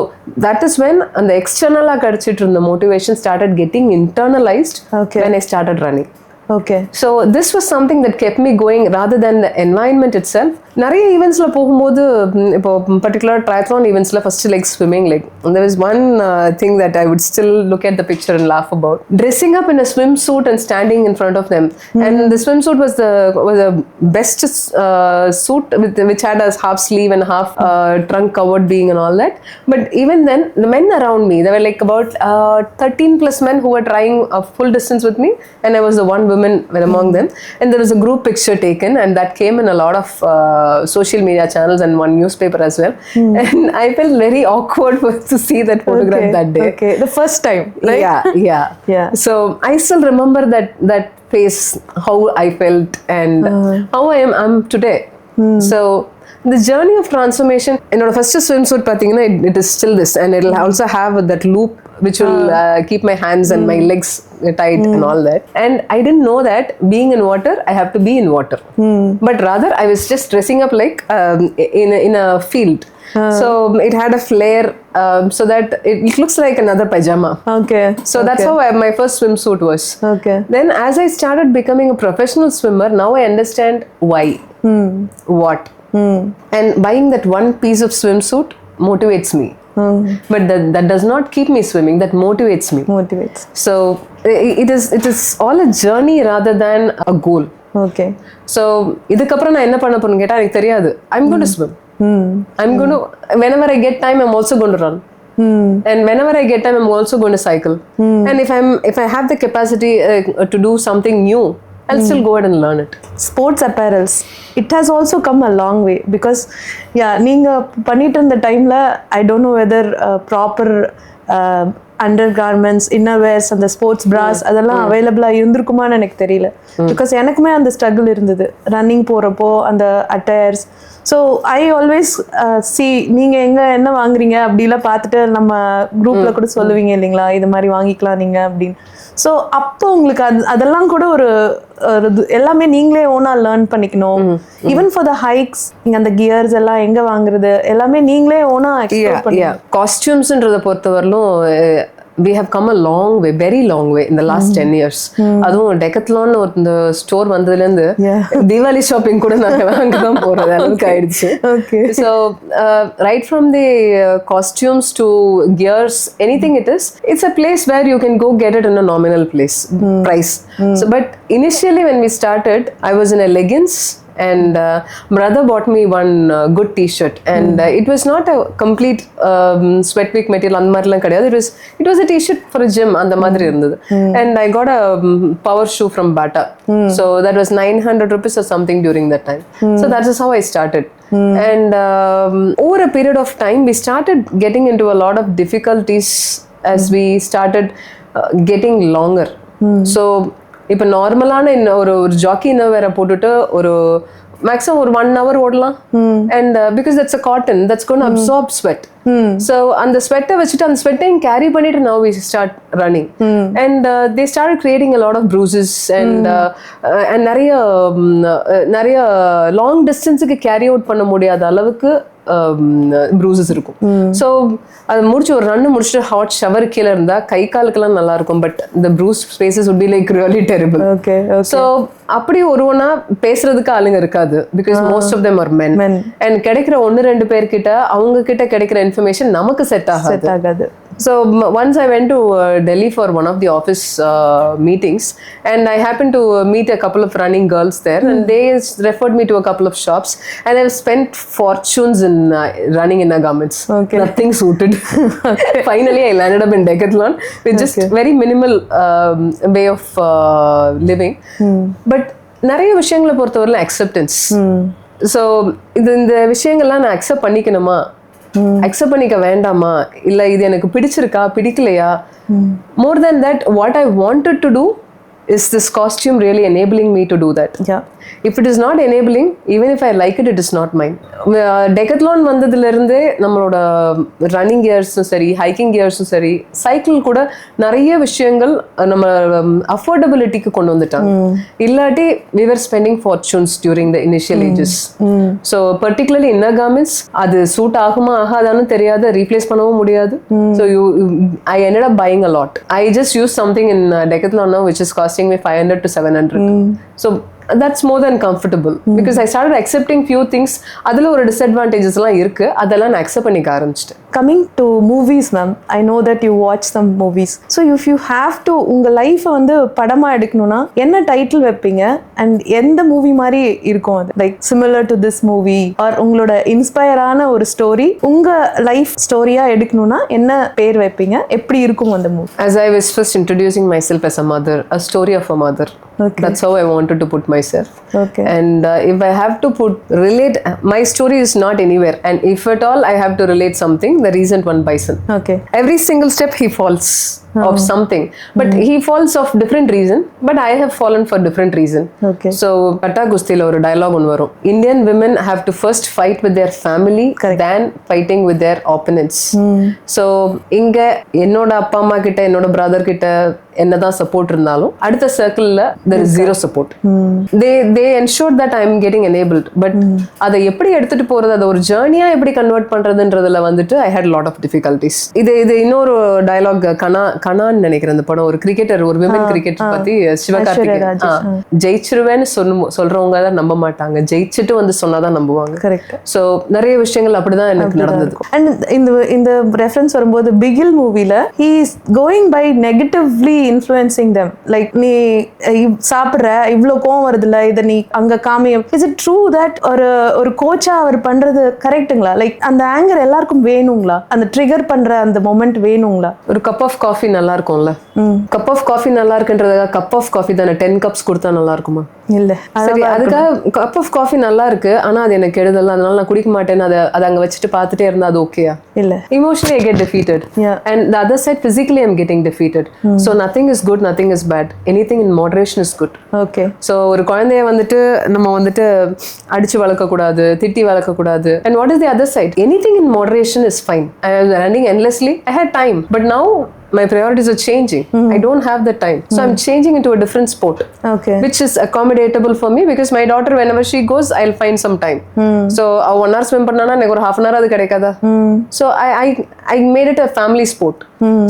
Speaker 2: that is when அந்த external கிடைச்சிட்டு இருந்த motivation started getting internalized when I started running.
Speaker 1: Okay.
Speaker 2: So this was something that kept me going rather than the environment itself. நிறைய ஈவெண்ட்ஸ்ல போகும்போது, இப்போ பர்டிகுலர் ட்ரைத்லான் ஈவெண்ட்ஸ்ல first like swimming, like there is one thing that I would still look at the picture and laugh about. Dressing up in a swimsuit and standing in front of them. And the swimsuit was the best suit which had a half sleeve and half trunk covered being and all that. But even then, the men around me, there were like about 13 plus men who were trying a full distance with me, and I was the one woman among them. And there was a group picture taken, and that came in a lot of social media channels and one newspaper as well. And I felt very awkward to see that photograph that day.
Speaker 1: Okay, the first time, right?
Speaker 2: Yeah. So I still remember that face, how I felt and how I'm today. So the journey of transformation, என்னோட first swimsuit பாத்தீங்கன்னா it is still this, and it will also have that loop which will keep my hands and my legs tight and all that. And I didn't know that being in water, I have to be in water. But rather, I was just dressing up like in a field. So it had a flare, so that it looks like another pajama.
Speaker 1: Okay.
Speaker 2: So that's how my first swimsuit was.
Speaker 1: Okay.
Speaker 2: Then as I started becoming a professional swimmer, now I understand why, what. And buying that one piece of swimsuit motivates me. But that does not keep me swimming, that motivates me. So it is all a journey rather than a goal.
Speaker 1: Okay.
Speaker 2: So இதுக்கப்புறம் நான் என்ன பண்ண போறேன்னு கேட்டா எனக்கு தெரியாது. I'm going to swim. I'm going to, whenever I get time, I'm also going to run. And whenever I get time, I'm also going to cycle. And if I have the capacity to do something new, I'll still go ahead and learn it.
Speaker 1: Sports apparels, it has also come a long way because நீங்க பண்ணிட்டு இருந்த டைம்ல I don't know whether proper undergarments, innerwears and the sports bras அதெல்லாம் அவைலபிளா இருந்திருக்குமான்னு எனக்கு தெரியல. Because எனக்குமே அந்த ஸ்ட்ரகிள் இருந்தது ரன்னிங் போறப்போ அந்த attires. So I always see நீங்கள் எங்கே என்ன வாங்குறீங்க அப்படிலாம் பார்த்துட்டு நம்ம குரூப்பில் கூட சொல்லுவீங்க இல்லைங்களா, இது மாதிரி வாங்கிக்கலாம் நீங்கள் அப்படின்னு. ஸோ அப்போ உங்களுக்கு அதெல்லாம் கூட ஒரு எல்லாமே நீங்களே ஓனா லேர்ன் பண்ணிக்கணும். ஈவன் ஃபார் த ஹைக்ஸ் நீங்கள் அந்த கியர்ஸ் எல்லாம் எங்கே வாங்குறது எல்லாமே நீங்களே ஓனா எக்ஸ்ப்ளோர் பண்ணுங்க.
Speaker 2: காஸ்டியூம்ஸ்ன்றதை பொறுத்தவரையிலும் we have come a long way, very long way in the last 10 years. அதுவும் டெக்கத்லான் ஒரு ஸ்டோர் வந்ததுலேருந்து தீபாவளி ஷாப்பிங் கூட நாங்கள் அங்கே தான் போகிறது அளவுக்கு ஆயிடுச்சு. So right from the costumes to gears, anything it is, it's a place where you can go get it in a nominal price. So but initially when we started, I was in a leggings and brother bought me one good t-shirt and it was not a complete sweatweek material அந்த மாதிரிலாம் கிடையாது. It was a t-shirt for a gym அந்த மாதிரி இருந்தது. And I got a power shoe from Bata. So that was 900 rupees or something during that time. So that is how I started. And over a period of time we started getting into a lot of difficulties as we started getting longer. So இப்போ நார்மலான ஒரு Jackie இன்னர்வேரை போட்டுட்டு ஒரு maximum ஒரு 1 hour ஓடலாம். And because that's a cotton, that's going to absorb sweat. So அந்த ஸ்வெட்டை வச்சுட்டு அந்த ஸ்வெட்டையும் கேரி பண்ணிட்டு now we start running. And they started creating a lot of bruises and நிறைய லாங் டிஸ்டன்ஸுக்கு கேரி அவுட் பண்ண முடியாத அளவுக்கு ப்ரூசஸ் இருக்கும். ஸோ அது முடிச்சு ஒரு ரன்னு முடிச்சுட்டு ஹாட் ஷவர் கீழே இருந்தா கை காலுக்கெல்லாம் நல்லா இருக்கும். பட் இந்த bros spaces would be like really terrible. So அப்படி ஒருவனா பேசுறதுக்கு ஆளுங்க இருக்காது. Because most of them are men. And கிடைக்கிற 1-2 பேர்கிட்ட அவங்க கிட்ட கிடைக்கிற இன்ஃபர்மேஷன் நமக்கு செட் ஆகாது. So once I went to Delhi for one of the office meetings, and I happened to meet a couple of running girls there, and they referred me to a couple of shops, and I've spent fortunes in running in garments. Nothing suited. Finally I landed up in Decathlon with just very minimal way of living. But நிறைய விஷயங்களை பொறுத்தவரையில acceptance. So இந்த விஷயங்கள்லாம் நான் accept பண்ணிக்கணுமா, accept பண்ணிக்க வேண்டாமா, இல்ல இது எனக்கு பிடிச்சிருக்கா பிடிக்கலையா, more then that what I wanted to do is this costume really enabling me to do that? If it is not enabling, even if I like it, it is not mine. Decathlon வந்ததுல இருந்தே நம்மளோட running கியர்ஸும் சரி, hiking கியர்ஸும் சரி, cycle கூட நிறைய விஷயங்கள் நம்ம அஃபோர்டபிலிட்டிக்கு கொண்டு வந்துட்டாங்க. இல்லாட்டி we were spending fortunes during the initial ages. So particularly inner garments, அது சூட் ஆகுமா ஆகாதான்னு தெரியாது, ரீப்ளேஸ் பண்ணவும் முடியாது. So I ended up buying a lot. I just used something in Decathlon now which is costing me 500 to 700. So that's more than comfortable because I started accepting few things. அதுல ஒரு disadvantages எல்லாம் இருக்கு, அதெல்லாம் நான் accept பண்ணிக்க ஆரம்பிச்சிட்டேன்.
Speaker 1: Coming to movies, ma'am, I know that you watch some movies. So if you have to உங்க life வந்து படமா எடுக்கணும்னா என்ன டைட்டில் வைப்பீங்க and எந்த மூவி மாதிரி இருக்கும் அது? Like similar to this movie or உங்களோட இன்ஸ்பயரான ஒரு ஸ்டோரி உங்க லைஃப் ஸ்டோரியா எடுக்கணும்னா என்ன பேர் வைப்பீங்க, எப்படி இருக்கும் அந்த movie?
Speaker 2: As I was first introducing myself as a mother, a story of a mother. That's how I wanted to put myself. And if I have to relate, my story is not anywhere, and if at all I have to relate something, the recent one, Bison. Every single step he falls of something, but he falls of different reason, but I have fallen for different reason. So Katta Gustila ஒரு dialogue ஒன்று வரும், Indian women have to first fight with their family than fighting with their opponents. So இங்க என்னோட அப்பா அம்மா கிட்ட என்னோட brother கிட்ட என்னதான் சப்போர்ட் இருந்தாலும் அடுத்த சர்க்கிள்ல there is zero support. They ensured that I am getting enabled, but அதை எப்படி எடுத்துட்டு போறது, அதை ஒரு ஜர்னியா எப்படி கன்வெர்ட் பண்றதுன்றதுல வந்துட்டு I had a lot of difficulties. இது இன்னொரு டயலாக் கனான்னு நினைக்கிறேன், அந்த படம் ஒரு கிரிக்கெட்டர், ஒரு விமன் கிரிக்கெட்டர் பத்தி சிவகார்த்திகேயன் ஜெயிச்சிருவேன்னு சொல்றவங்க தான் நம்ப மாட்டாங்க, ஜெயிச்சுட்டு வந்து சொன்னாதான் நம்புவாங்க. கரெக்ட். சோ நிறைய விஷயங்கள் அப்படிதான் எனக்கு நடந்தது. அண்ட்
Speaker 1: இந்த ரெஃபரன்ஸ் வரும்போது பிகில் மூவில he is going by negatively influencing them, like நீ சாப்பிடுற இவ்ளோ கோவம் வருதுல, இத நீ அங்க காமி. Is it true that ஒரு கோச்சா அவர் பண்றது கரெக்ட்டுங்களா? லைக் அந்த ஆங்கர் எல்லாருக்கும் வேணுங்களா, அந்த ட்ரிகர் பண்ற அந்த மொமெண்ட் வேணுங்களா?
Speaker 2: ஒரு கப் ஆஃப் காஃபி நல்லா இருக்கும்ல, கப் ஆஃப் காஃபி நல்லா இருக்குன்றதுக்காக கப் ஆஃப் காஃபி தானே 10 கப்ஸ் கொடுத்தா நல்லா இருக்குமா?
Speaker 1: இல்ல.
Speaker 2: சரி, அதுக்காக கப் ஆஃப் காஃபி நல்லா இருக்கு ஆனா அது எனக்கு கெடுதல், அதனால நான் குடிக்க மாட்டேன்னு அதை அங்க வச்சுட்டு பார்த்துட்டே இருந்தா அது ஓகேயா?
Speaker 1: இல்ல.
Speaker 2: Emotionally I get defeated, and the other side physically I'm getting defeated. So nothing is good, nothing is bad, anything in moderation is good.
Speaker 1: Okay.
Speaker 2: So ஒரு குழந்தைய வந்துட்டு நம்ம வந்துட்டு அடிச்சு வளர்க்க கூடாது, திட்டி வளர்க்க கூடாது. And what is the other side? Anything in moderation is fine. I was running endlessly, I had time, but now my priorities are changing. I don't have the time, so I'm changing into a different sport, which is accommodatable for me because my daughter whenever she goes I'll find some time. So 1 hour swim பண்ணானா எனக்கு ஒரு half an hour அது கிடைக்காதா? So I made it a family sport.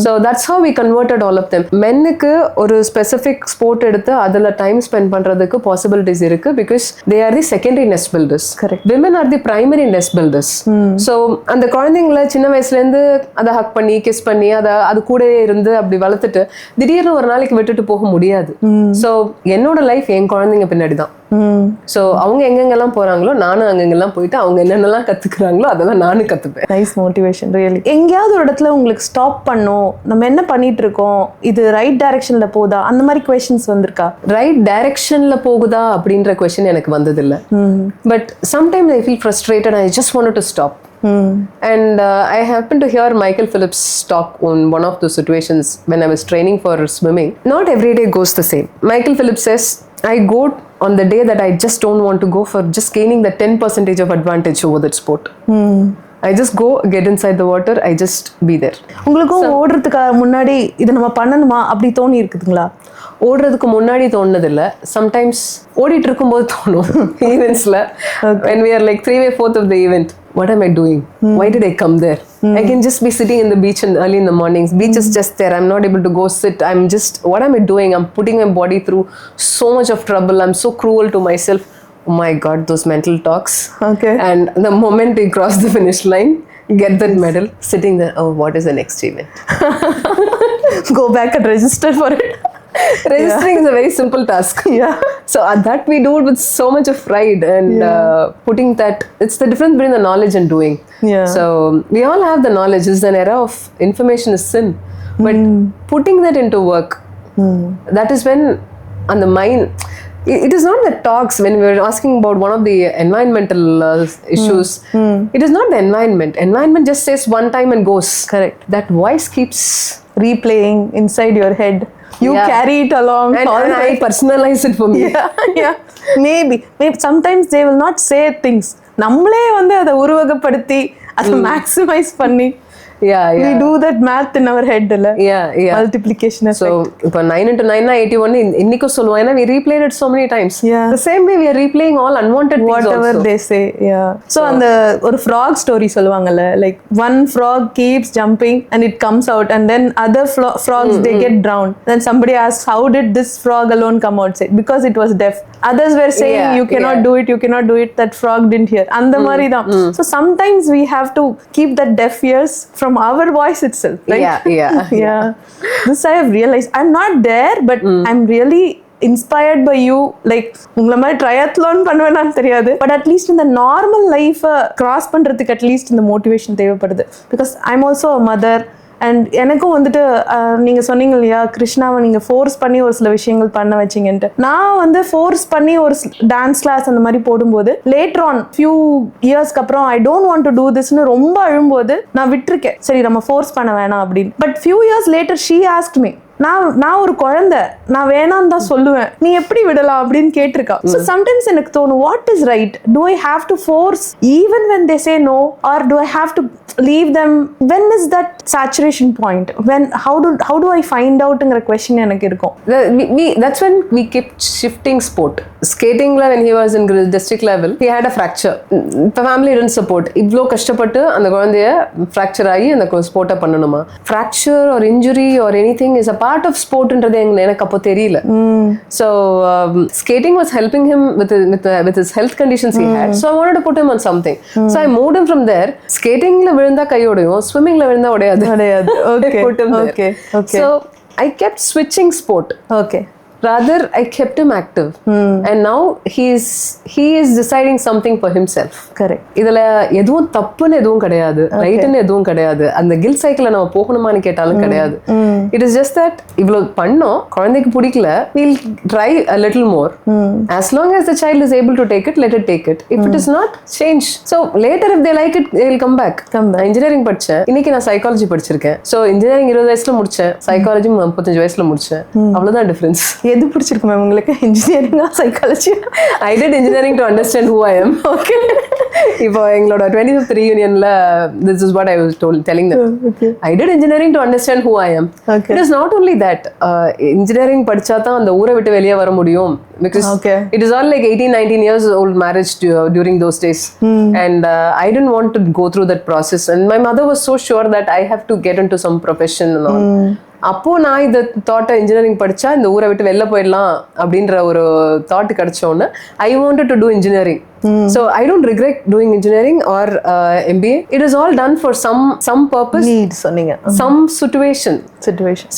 Speaker 2: So that's how we converted all of them. மென்னுக்கு ஒரு specific sport எடுத்து அதுல time spend பண்றதுக்கு possibilities இருக்கு because they are the secondary nest builders. Correct. Women are the primary nest builders. So அந்த குழந்தைங்களை சின்ன வயசுல இருந்து அதை ஹக் பண்ணி கிஸ் பண்ணி அது கூட இருந்து அப்படி வளர்த்துட்டு திடீர்னு ஒரு நாளைக்கு விட்டுட்டு போக முடியாது. சோ என்னோட லைஃப் என் குழந்தைங்க பின்னாடிதான். சோ அவங்க எங்கெங்கெல்லாம் போறாங்களோ நானும் அங்கெங்கெல்லாம் போயிட்டு அவங்க என்னென்னலாம் கத்துக்கிறாங்களோ அதெல்லாம் நானும் கத்துப்பேன்.
Speaker 1: Nice motivation really. எங்கேயாவது ஒரு இடத்துல உங்களுக்கு ஸ்டாப் பண்ணோம், நம்ம என்ன பண்ணிட்டு இருக்கோம், இது ரைட் டைரக்ஷன்ல போகுதா, அந்த மாதிரி क्वेश्चंस வந்திருக்கா?
Speaker 2: ரைட் டைரக்ஷன்ல போகுதா அப்படின்ற क्वेश्चन எனக்கு வந்தது இல்ல. But sometimes I feel frustrated, I just wanted to stop. And I happened to hear Michael Phillips talk on one of those situations when I was training for swimming. Not every day goes the same. Michael Phillips says, I go on the day that I just don't want to go for just gaining the 10% of advantage over that sport. I just go, get inside the water, I just be there.
Speaker 1: உங்களுக்கும் ஓடுறதுக்கு முன்னாடி இதை நம்ம பண்ணணுமா அப்படி தோணி இருக்குதுங்களா?
Speaker 2: ஓடுறதுக்கு முன்னாடி தோணுனதில்லை. சம்டைம்ஸ் ஓடிட்டு இருக்கும்போது தோணும் ஈவெண்ட்ஸில். when we are like 3/4 4th of the event, what am I doing? Why did I come there? I can just be sitting in the beach and early in the mornings. Beach is just there. I'm not able to go sit. I'm just, what am I doing? I'm putting my body through so much of trouble. I'm so cruel to myself. Oh my God, those mental talks.
Speaker 1: Okay.
Speaker 2: And the moment we cross the finish line, get that medal, sitting there, oh, what is the next event?
Speaker 1: Go back and register for it.
Speaker 2: Registering is a very simple task.
Speaker 1: Yeah.
Speaker 2: So that we do it with so much of pride and putting that, it's the difference between the knowledge and doing.
Speaker 1: Yeah.
Speaker 2: So we all have the knowledge. It's an era of information is sin. But putting that into work, that is when on the mind, it is not the talks when we were asking about one of the environmental issues. It is not the environment. Environment just says one time and goes.
Speaker 1: Correct.
Speaker 2: That voice keeps
Speaker 1: replaying inside your head. You carry it along.
Speaker 2: And I personalize it for me.
Speaker 1: Yeah. Maybe sometimes they will not say things. நம்மளே வந்து அதை உருவகப்படுத்தி அதை maximise பண்ணி we do that math in our head இல்ல. Multiplication effect.
Speaker 2: So இப்போ 9 into 9 na 81 இன்னைக்கும் சொல்லுவோம். ஏன்னா we replayed it so many times. The same way we are replaying all unwanted things
Speaker 1: whatever
Speaker 2: also.
Speaker 1: they say. So அந்த ஒரு frog story சொல்லுவாங்கல்ல, like one frog keeps jumping and it comes out and then other frogs they get drowned. Then somebody asks, how did this frog alone come outside? Because it was deaf. Others were saying you cannot do it, you cannot do it. That frog didn't hear. அந்த மாதிரி தான். So sometimes we have to keep that deaf ears from our voice itself, right? Yeah. This I have realized. I'm not there, but I'm really inspired by you. Like உங்கள மாதிரி ட்ரையத்லான் பண்ணுவேனான்னு தெரியாது, but at least இந்த normal லைஃபை cross பண்றதுக்கு at least இந்த motivation தேவைப்படுது. Because I'm also a mother. And எனக்கும் வந்துட்டு நீங்கள் சொன்னீங்க இல்லையா, கிருஷ்ணாவை நீங்கள் ஃபோர்ஸ் பண்ணி ஒரு சில விஷயங்கள் பண்ண வச்சிங்கன்ட்டு. நான் வந்து ஃபோர்ஸ் பண்ணி ஒரு டான்ஸ் கிளாஸ் அந்த மாதிரி போடும்போது லேட்டர் ஆன் ஃபியூ இயர்ஸ்க்கு அப்புறம் I don't want to do திஸ்னு ரொம்ப அழும்போது நான் விட்டுருக்கேன், சரி நம்ம ஃபோர்ஸ் பண்ண வேணாம் அப்படின்னு. But few years later she asked me, நான் ஒரு குழந்தை, நான் வேணான்னு தான் சொல்லுவேன், நீ எப்படி விடலாம் அப்படின்னு கேட்டிருக்கா. ஸோ சம்டைம்ஸ் எனக்கு தோணும், what is right? Do I have to force even when they say no, or do I have to leave them? When is that saturation point? When how do I find out ங்கிற question எனக்கு இருக்கும்.
Speaker 2: That's when we kept shifting sport. Skating la when he was in district level, he had a fracture. Family didn't support. இவ்ளோ கஷ்டப்பட்டு அந்த குழந்தைய fracture ஆகி அந்த ஸ்போர்ட்டை பண்ணணுமா? Fracture or injury or anything is a part of sport ன்றது எனக்கு அப்போ தெரியல. So skating was helping him with his health conditions he had. So I wanted to put him on something. So I moved him from there. Skatingல விழுந்தா கையோடையும், ஸ்விம்மிங்ல விழுந்தா உடையாது.
Speaker 1: Okay.
Speaker 2: So I kept switching sport.
Speaker 1: Okay.
Speaker 2: Rather, I kept him active. And now he is deciding something for himself.
Speaker 1: Correct.
Speaker 2: இதுல எதுவும் தப்புன்னு எதுவும் கிடையாது, ரைட்னு எதுவும் கிடையாது. அந்த கில் சைக்கிளை நம்ம போகணுமான்னு கேட்டாலும் கிடையாது. It is just that இவ்வளவு பண்ணோம், குழந்தைக்கு பிடிக்கல, we'll try a little more. As long as the child is able to take it, let it take it. If it is not, change. So later if they like it, they'll come back. Engineering படிச்சேன், இன்னைக்கு நான் psychology படிச்சிருக்கேன். So engineering 20 வயசுல முடிச்சேன், psychology 35 வயசுல முடிச்சேன். அவ்வளவுதான் difference.
Speaker 1: எது பிடிச்சிருக்கு மேம் உங்களுக்கு, இன்ஜினியரிங்கா psychology?
Speaker 2: I did engineering to understand who I am. Okay. இப்போ எங்களோட 25th reunionல this is what I was telling them. I did engineering to understand who I am. It is not only that. Engineering படிச்சா தான் அந்த ஊரை விட்டு வெளியே வர முடியும். Because it is all like 18-19 years old marriage during those days. And I didn't want to go through that process. And my mother was so sure that I have to get into some profession and all. அப்போ நான் இந்த தாட்டை engineering படிச்சா இந்த ஊரை விட்டு வெளில போயிடலாம் அப்படின்ற ஒரு தாட் கிடைச்சோன்னு I wanted to do engineering. So I don't regret doing engineering or MBA. It is all done for some purpose,
Speaker 1: need சொன்னீங்க,
Speaker 2: some situation.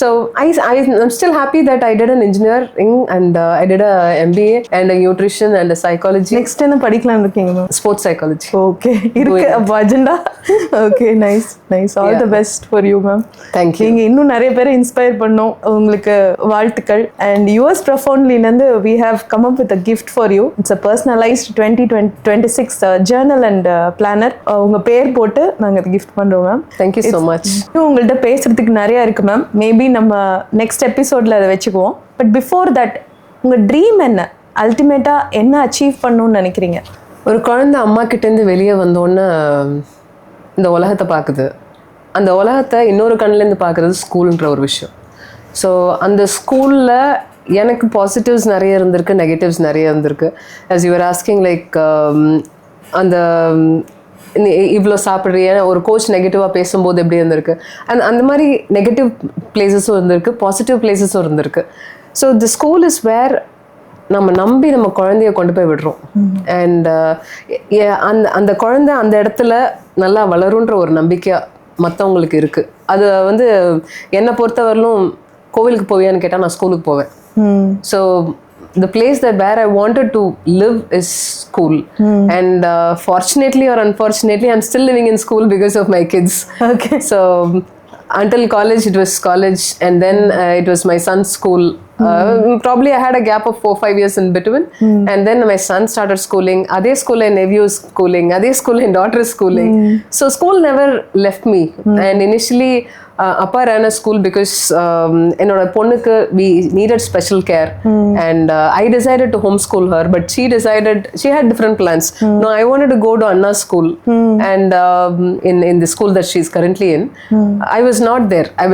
Speaker 2: So I'm still happy that I did an engineering and I did a MBA and a nutrition and a psychology.
Speaker 1: Next என்ன படிக்கலாம் இருக்கீங்க ma'am?
Speaker 2: Sports psychology.
Speaker 1: Okay, இருக்கு அப்ப agenda. Okay, nice. All the best for you ma'am.
Speaker 2: Thank you.
Speaker 1: நீங்க இன்னும் நிறைய பேரை inspire பண்ணோம், உங்களுக்கு வாழ்த்துக்கள். And US Profoundly ல we have come up with a gift for you. It's a personalized 2026 journal and planner. உங்க பேர் போட்டு நாங்க அது gift பண்றோம் ma'am.
Speaker 2: Thank you so much.
Speaker 1: உங்கள்ட்ட பேசுறதுக்கு நிறைய இருக்கு மேம். மேபி நம்ம நெக்ஸ்ட் எபிசோட்ல அதை வச்சுக்குவோம். பட் பிஃபோர் தட் உங்க ட்ரீம் என்ன? அல்டிமேட்டா என்ன அச்சீவ் பண்ணணும்னு நினைக்கிறீங்க?
Speaker 2: ஒரு குழந்தை அம்மா கிட்டேருந்து வெளியே வந்தோன்னே இந்த உலகத்தை பார்க்குது. அந்த உலகத்தை இன்னொரு கண்ணிலேருந்து பார்க்குறது ஸ்கூல்ன்ற ஒரு விஷயம். ஸோ அந்த ஸ்கூலில் எனக்கு பாசிட்டிவ்ஸ் நிறைய இருந்திருக்கு, நெகட்டிவ்ஸ் நிறைய இருந்திருக்கு. ஆஸ் யூஆர் ஆஸ்கிங் லைக் அந்த இவ்வளோ சாப்பிட்றிய ஒரு கோச் நெகட்டிவாக பேசும்போது எப்படி இருந்திருக்கு, அந்த மாதிரி நெகட்டிவ் பிளேசஸும் இருந்திருக்கு, பாசிட்டிவ் பிளேசஸும் இருந்திருக்கு. So the school is where நம்ம நம்பி நம்ம குழந்தைய கொண்டு போய் விடுறோம். அண்ட் அந்த குழந்தை அந்த இடத்துல நல்லா வளருன்ற ஒரு நம்பிக்கை மற்றவங்களுக்கு இருக்குது. அது வந்து என்னை பொறுத்தவரையிலும் கோவிலுக்கு போவியான்னு கேட்டால் நான் ஸ்கூலுக்கு போவேன். So the place that where I wanted to live is school. And fortunately or unfortunately I'm still living in school because of my kids.
Speaker 1: Okay.
Speaker 2: So until college it was college, and then it was my son's school. Probably I had a gap of 4-5 years in between, and then my son started schooling. Adhe school and nephew schooling, adhe school and daughter schooling. So school never left me. And initially அப்பா ran a school because என்னோட பொண்ணுக்கு we needed special care, and I decided to homeschool her, but she had different plans. No, I wanted to go to Anna's school, and in the school that she's currently in, I was not there. I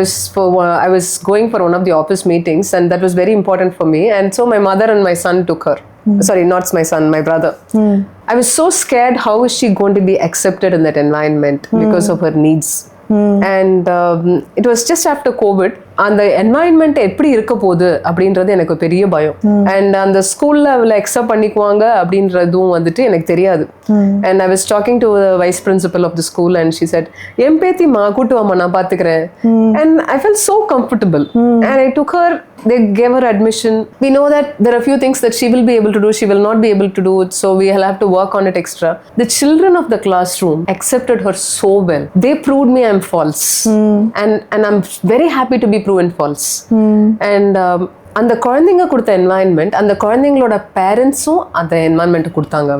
Speaker 2: was going for one of the office meetings, and that was very important for me, and so my mother and my son took her. Sorry, not my son, my brother. I was so scared, how is she going to be accepted in that environment because of her needs. And it was just after COVID. அந்த environment எப்படி இருக்க போகுது அப்படின்றது எனக்கு பெரிய பயம். And அந்த ஸ்கூல்ல அவளை அக்செப்ட் பண்ணிக்குவாங்க அப்படின்றதும் வந்துட்டு எனக்கு தெரியாது. And I was talking to vice principal of the school, and she said, என் பேத்திமா கூட்டுவாமா நான் பார்த்துக்கிறேன். And I fell so comfortable. And I took her, they gave her admission. We know that there are few things that she will be able to do, she will not be able to do it, so we will have to work on it extra. The children of the classroom accepted her so well. They proved me I'm false. And I'm very happy to be proven false. And அந்த குழந்தைங்க கொடுத்த environment, அந்த குழந்தைங்களோட பேரண்ட்ஸும் அந்த environment கொடுத்தாங்க.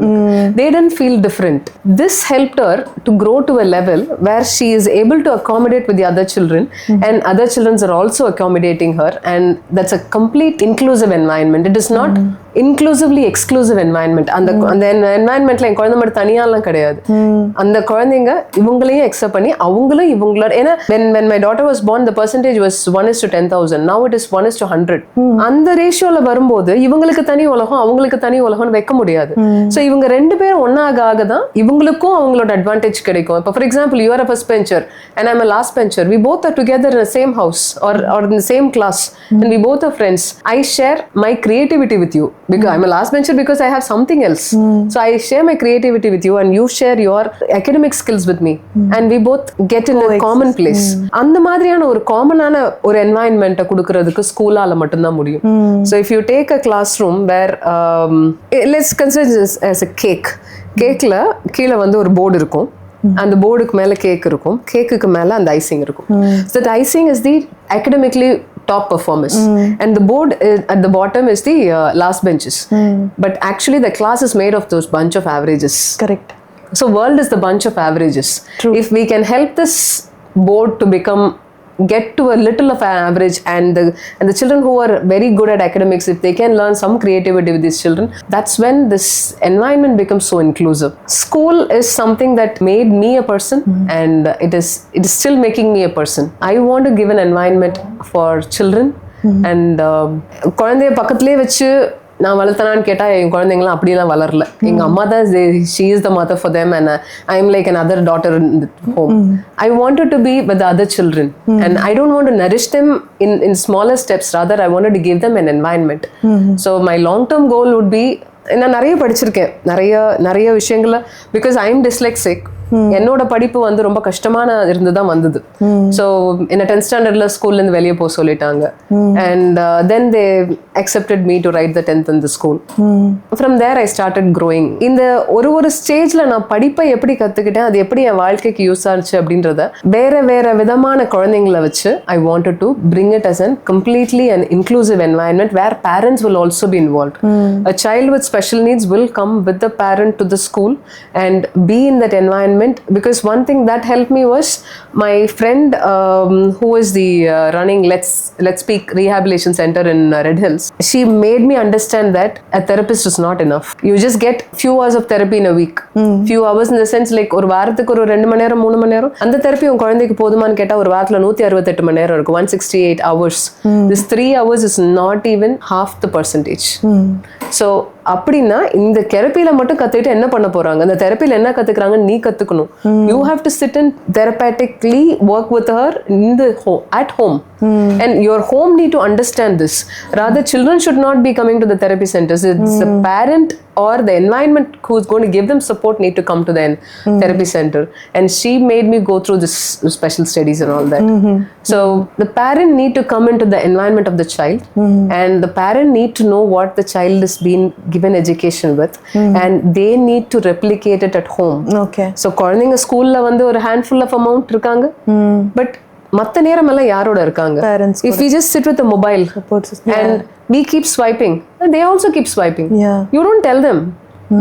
Speaker 2: they didn't feel different. This helped her to grow to a level where she is able to accommodate with the other children, and other children are also accommodating her, and that's a complete inclusive environment. It is not inclusively exclusive environment. அந்த என்வாயன்மெண்ட்ல என் குழந்தை மட்டும் தனியாலாம் கிடையாது. அந்த குழந்தைங்க இவங்களையும் accept பண்ணி அவங்களும் இவங்களோட, ஏன்னா when my daughter was born, the percentage was 1:10,000. Now it is 1:100. அந்த ரேஷியோல வரும்போது இவங்களுக்கு தனி உலகம் அவங்களுக்கு தனி உலகம் வைக்க முடியாது. ஸோ இவங்க ரெண்டு பேரும் ஒன்னாக தான் இவங்களுக்கும் அவங்களோட அட்வான்டேஜ் கிடைக்கும். இப்போ for example, you are a first bencher and I'm a last bencher. We both are together in same house or in the same class, and we both are friends. I share my creativity with you because I'm a last bencher because I have something else. So I share my creativity with you, and you share your academic skills with me, and we both get in a common place. அந்த மாதிரியான ஒரு காமனான ஒரு என்வாயன்மெண்ட்டை கொடுக்கறதுக்கு ஸ்கூலால மட்டும்தான் முடியும். So if you take a classroom where let's consider this as a cake. கேக்ல கீழே வந்து ஒரு போர்டு இருக்கும், அந்த போர்டுக்கு மேல கேக் இருக்கும், கேக்குக்கு மேல அந்த ஐசிங் இருக்கும். So that icing is the academically top performers, and the board at the bottom is the last benches. But actually the class is made of those bunch of averages.
Speaker 1: Correct.
Speaker 2: So world is the bunch of averages. True. If we can help this board to get to a little of an average, and the children who are very good at academics, if they can learn some creativity with these children, that's when this environment becomes so inclusive. School is something that made me a person, and it is still making me a person. I want to give an environment for children, and குழந்தைய பக்கத்துலயே வச்சு நான் வளர்த்தனான்னு கேட்டால் என் குழந்தைங்களாம் அப்படிலாம் வளரல. எங்கள் அம்மா தான் she is the mother for them, and I am like another daughter in the home. I wanted to be with the other children, and I don't want to nourish them in smaller steps. Rather, I wanted to give them an environment. So my long-term goal would be, நான் நிறைய படிச்சிருக்கேன், நிறைய விஷயங்கள, because I am dyslexic. என்னோட படிப்பு வந்து ரொம்ப கஷ்டமான இருந்துதான் வந்தது. ஸோ என்ன 10th ஸ்டாண்டர்ட்ல ஸ்கூல்ல இருந்து வெளியே போக சொல்லிட்டாங்க, and then they accepted me to right the 10th in the school. From there I started growing. இந்த ஒரு ஸ்டேஜ்ல நான் படிப்பை எப்படி கத்துக்கிட்டேன், அது எப்படி என் வாழ்க்கைக்கு யூஸ் ஆச்சு அப்படின்றத வேற விதமான குழந்தைங்களை வச்சு I wanted to bring it as a completely an inclusive environment where parents will also be involved. A child with special needs will come with the parent to the school and be in that environment environment, because one thing that helped me was my friend who is the running Let's Speak Rehabilitation Center in Red Hills. She made me understand that a therapist is not enough. You just get few hours of therapy in a week. Few hours in the sense like ஒரு வாரத்துக்கு ஒரு 2 மணி நேரம் 3 மணி நேரம் அந்த therapy உங்க குழந்தைக்கு போதுமான்னு கேட்டா ஒரு வாரத்துல 168 மணி நேரம் இருக்கு, 168 hours. This 3 hours is not even half the percentage. So அப்படின்னா இந்த தெரப்பியில மட்டும் கத்துக்கிட்டு என்ன பண்ண போறாங்க? அந்த தெரப்பியில என்ன கத்துக்கிறாங்க நீ கத்துக்கணும். You have to sit and therapeutically work with her in the home, at home. And your home need to understand this. Rather, children should not be coming to the therapy centers. It's the parent or the environment who's going to give them support need to come to the therapy center. And she made me go through this special studies and all that. So the parent need to come into the environment of the child, and the parent need to know what the child is being given education with, and they need to replicate it at home.
Speaker 1: Okay.
Speaker 2: So குழந்தைங்க ஸ்கூல்ல வந்து ஒரு handful of amount இருக்காங்க, but மத்த நேரம் எல்லாம் யாரோட இருக்காங்க?
Speaker 1: Parents.
Speaker 2: If we just sit with the mobile and we keep swiping, they also keep swiping.
Speaker 1: Yeah.
Speaker 2: You don't tell them.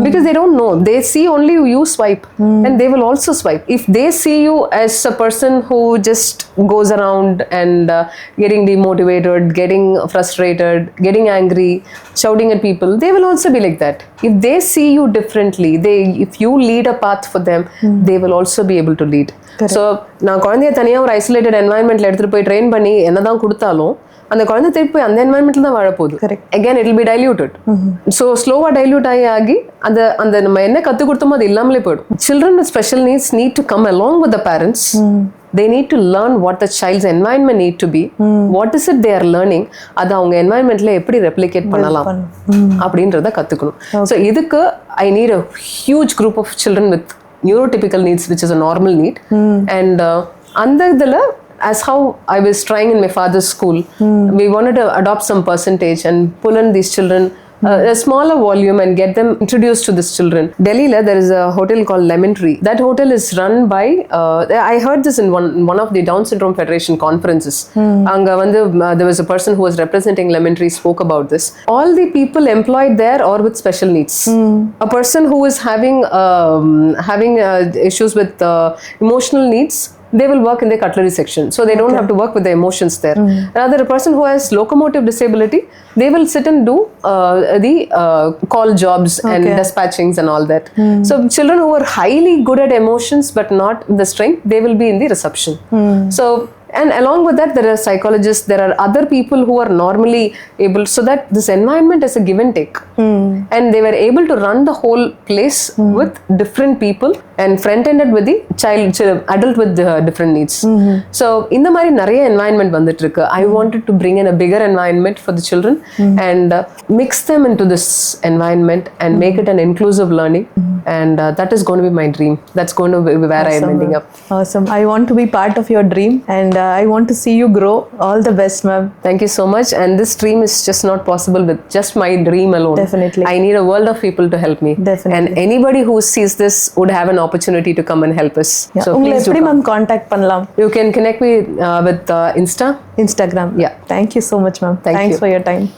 Speaker 2: Because they don't know. They see only you swipe, and they will also swipe. If they see you as a person who just goes around and getting demotivated, getting frustrated, getting angry, shouting at people, they will also be like that. If they see you differently, if you lead a path for them, they will also be able to lead. So நான் குழந்தைய தனியா ஒரு isolated என்வாயன்மெண்ட்ல எடுத்துட்டு போய் train பண்ணி என்னதான் கொடுத்தாலும் அந்த குழந்தை திருப்பி போய் அந்த என்வாயன்மெண்ட்ல தான் வாழ போகுது. Again it will be diluted. So ஸ்லோவா டைல்யூட் ஆகி அந்த அந்த நம்ம என்ன கத்து கொடுத்தோமோ அது இல்லாமலே போயிடும். Children with special needs need to come along with the parents. They need to learn what the child's environment need to be. What is it they are learning? அது அவங்க environmentல எப்படி replicate பண்ணலாம் அப்படின்றத கத்துக்கணும். So இதுக்கு I need a huge group of children with neurotypical needs, which is a normal need. And அந்த இதுல as how I was trying in my father's school, we wanted to adopt some percentage and pull in these children a smaller volume and get them introduced to these children. Delhi there is a hotel called Lemon Tree. That hotel is run by I heard this in one of the Down Syndrome Federation conferences. Anga vandu there was a person who was representing Lemon Tree spoke about this. All the people employed there are with special needs. A person who is having issues with emotional needs, they will work in the cutlery section, so they don't have to work with the emotions there. Rather, a person who has locomotive disability, they will sit and do the call jobs and dispatchings and all that. So children who are highly good at emotions but not the strength, they will be in the reception. So and along with that, there are psychologists, there are other people who are normally able, so that this environment is a give and take. And they were able to run the whole place with different people and front-ended with the adult with the different needs. So in the mari nariya environment vandittu irukku. I wanted to bring in a bigger environment for the children and mix them into this environment and make it an inclusive learning. And that is going to be my dream. That's going to be where I am ending up.
Speaker 1: Awesome. I want to be part of your dream, and I want to see you grow. All the best, ma'am.
Speaker 2: Thank you so much. And this dream is just not possible with just my dream alone.
Speaker 1: Definitely.
Speaker 2: I need a world of people to help me.
Speaker 1: Definitely.
Speaker 2: And anybody who sees this would have an opportunity to come and help us.
Speaker 1: Yeah.
Speaker 2: So please do
Speaker 1: எப்படி
Speaker 2: come.
Speaker 1: ma'am contact பண்ணலாம்?
Speaker 2: You can connect me with Instagram.
Speaker 1: Instagram.
Speaker 2: Yeah.
Speaker 1: Thank you so much, ma'am.
Speaker 2: Thanks
Speaker 1: for your time.